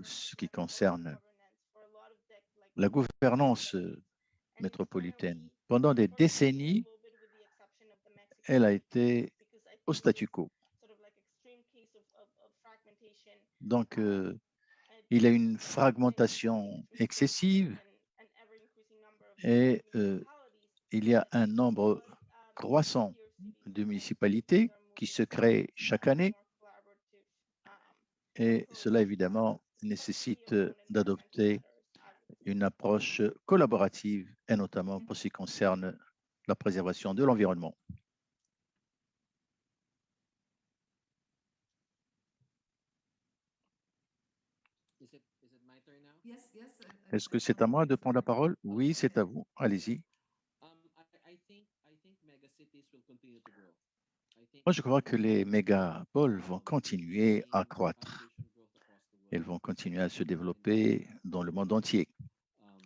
ce qui concerne la gouvernance métropolitaine. Pendant des décennies, elle a été au statu quo. Donc, il y a une fragmentation excessive et il y a un nombre croissant de municipalités qui se créent chaque année et cela, évidemment, nécessite d'adopter une approche collaborative et notamment pour ce qui concerne la préservation de l'environnement. Is it my turn now? Est-ce que c'est à moi de prendre la parole? Oui, c'est à vous. Allez-y. I think megacities will continue to grow. Moi, je crois que les mégapoles vont continuer à croître. Elles vont continuer à se développer dans le monde entier,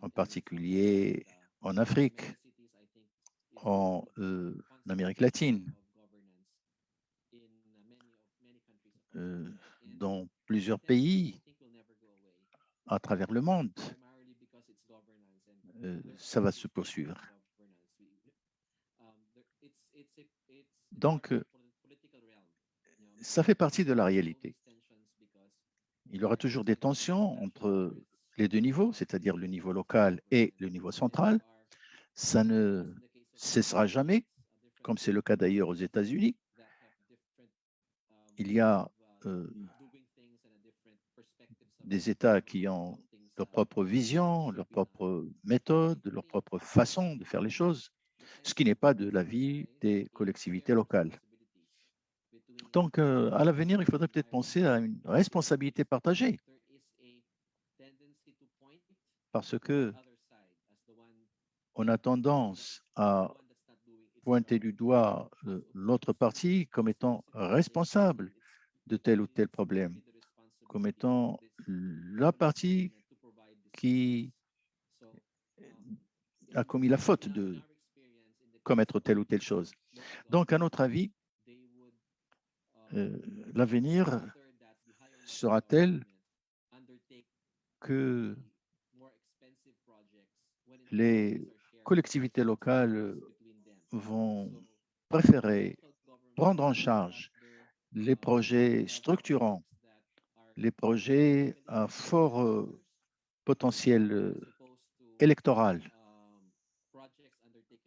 en particulier en Afrique, en Amérique latine, dans plusieurs pays à travers le monde. Ça va se poursuivre. Donc, ça fait partie de la réalité. Il y aura toujours des tensions entre les deux niveaux, c'est-à-dire le niveau local et le niveau central. Ça ne cessera jamais, comme c'est le cas d'ailleurs aux États-Unis. Il y a des États qui ont leur propre vision, leur propre méthode, leur propre façon de faire les choses, ce qui n'est pas de l'avis des collectivités locales. Donc, à l'avenir, il faudrait peut-être penser à une responsabilité partagée, parce que on a tendance à pointer du doigt l'autre partie comme étant responsable de tel ou tel problème, comme étant la partie qui a commis la faute de commettre telle ou telle chose. Donc, à notre avis, l'avenir sera tel que les collectivités locales vont préférer prendre en charge les projets structurants, les projets à fort potentiel électoral,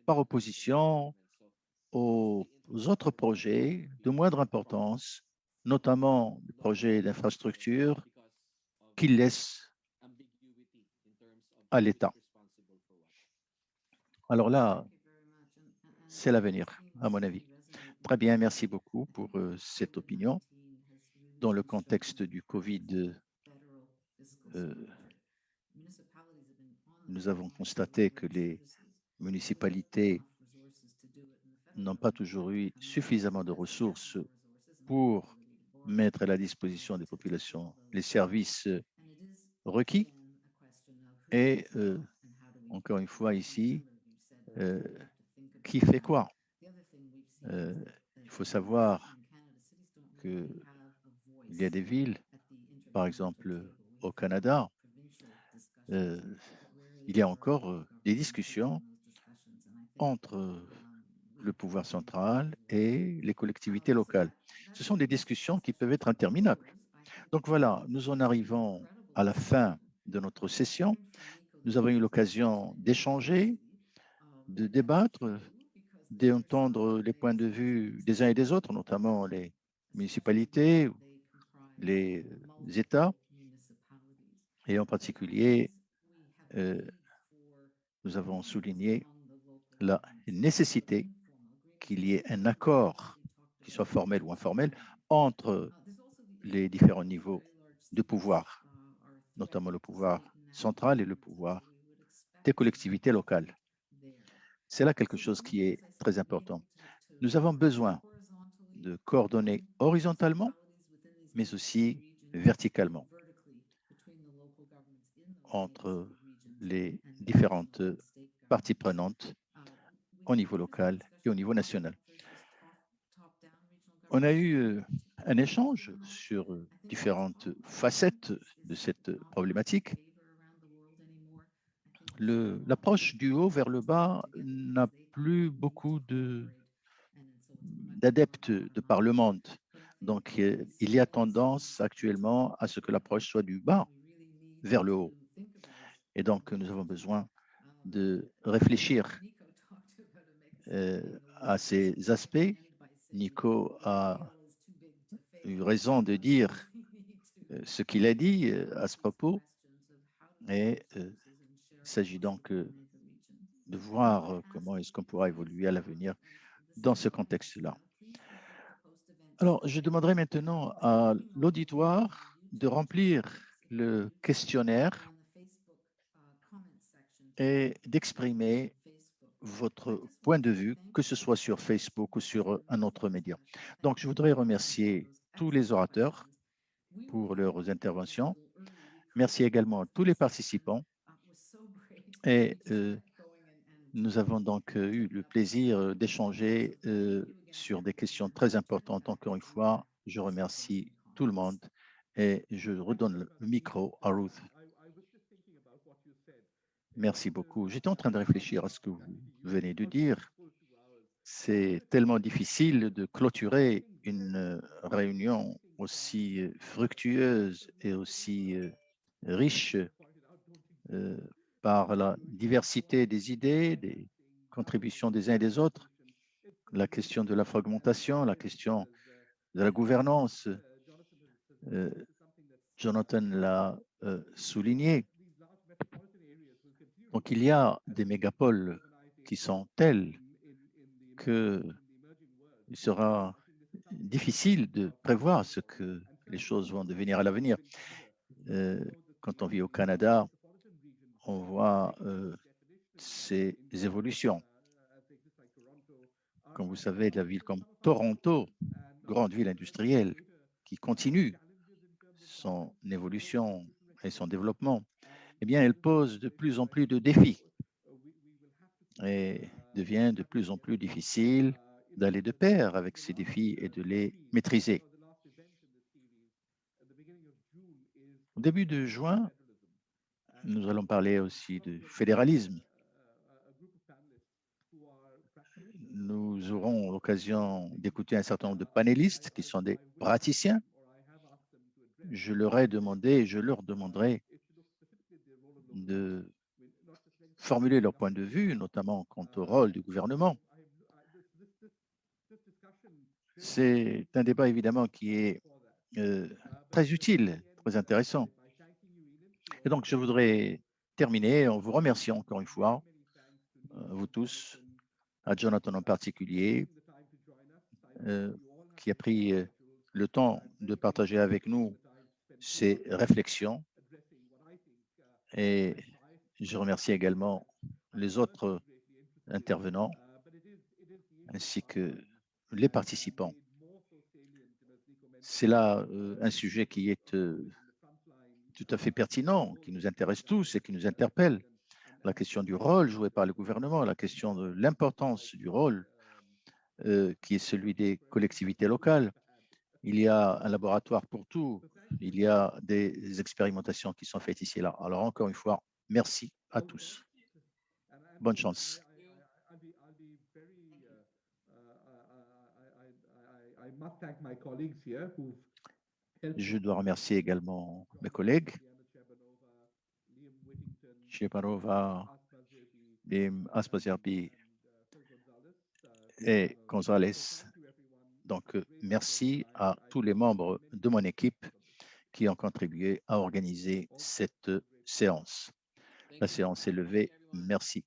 par opposition aux autres projets de moindre importance, notamment les projets d'infrastructure qu'ils laissent à l'État. Alors là, c'est l'avenir, à mon avis. Très bien, merci beaucoup pour cette opinion. Dans le contexte du Covid, nous avons constaté que les municipalités n'ont pas toujours eu suffisamment de ressources pour mettre à la disposition des populations les services requis. Et encore une fois ici, qui fait quoi? Il faut savoir qu'il y a des villes, par exemple au Canada, il y a encore des discussions entre le pouvoir central et les collectivités locales. Ce sont des discussions qui peuvent être interminables. Donc voilà, nous en arrivons à la fin de notre session. Nous avons eu l'occasion d'échanger, de débattre, d'entendre les points de vue des uns et des autres, notamment les municipalités, les États, et en particulier, nous avons souligné la nécessité qu'il y ait un accord, qu'il soit formel ou informel, entre les différents niveaux de pouvoir, notamment le pouvoir central et le pouvoir des collectivités locales. C'est là quelque chose qui est très important. Nous avons besoin de coordonner horizontalement, mais aussi verticalement entre les différentes parties prenantes au niveau local et au niveau national. On a eu un échange sur différentes facettes de cette problématique. L'approche du haut vers le bas n'a plus beaucoup d'adeptes de par le monde. Donc, il y a tendance actuellement à ce que l'approche soit du bas vers le haut. Et donc, nous avons besoin de réfléchir à ces aspects. Nico a eu raison de dire ce qu'il a dit à ce propos. Et il s'agit donc de voir comment est-ce qu'on pourra évoluer à l'avenir dans ce contexte-là. Alors, je demanderai maintenant à l'auditoire de remplir le questionnaire et d'exprimer votre point de vue, que ce soit sur Facebook ou sur un autre média. Donc, je voudrais remercier tous les orateurs pour leurs interventions. Merci également à tous les participants. Et nous avons donc eu le plaisir d'échanger sur des questions très importantes. Encore une fois, je remercie tout le monde et je redonne le micro à Ruth. Merci beaucoup. J'étais en train de réfléchir à ce que vous venez de dire. C'est tellement difficile de clôturer une réunion aussi fructueuse et aussi riche par la diversité des idées, des contributions des uns et des autres, la question de la fragmentation, la question de la gouvernance. Jonathan l'a souligné. Donc, il y a des mégapoles qui sont tels qu'il sera difficile de prévoir ce que les choses vont devenir à l'avenir. Quand on vit au Canada, on voit ces évolutions. Comme vous savez, la ville comme Toronto, grande ville industrielle, qui continue son évolution et son développement, eh bien, elle pose de plus en plus de défis et devient de plus en plus difficile d'aller de pair avec ces défis et de les maîtriser. Au début de juin, nous allons parler aussi de fédéralisme. Nous aurons l'occasion d'écouter un certain nombre de panélistes qui sont des praticiens. Je leur ai demandé et je leur demanderai de formuler leur point de vue, notamment quant au rôle du gouvernement. C'est un débat évidemment qui est très utile, très intéressant. Et donc, je voudrais terminer en vous remerciant encore une fois, vous tous, à Jonathan en particulier, qui a pris le temps de partager avec nous ses réflexions. Et je remercie également les autres intervenants ainsi que les participants. C'est là un sujet qui est tout à fait pertinent, qui nous intéresse tous et qui nous interpelle. La question du rôle joué par le gouvernement, la question de l'importance du rôle qui est celui des collectivités locales. Il y a un laboratoire pour tout. Il y a des expérimentations qui sont faites ici et là. Alors, encore une fois, merci à tous. Bonne chance. Je dois remercier également mes collègues, Sheparova, Lim Aspasiapi et Gonzalez. Donc, merci à tous les membres de mon équipe qui ont contribué à organiser cette séance. La séance est levée. Merci.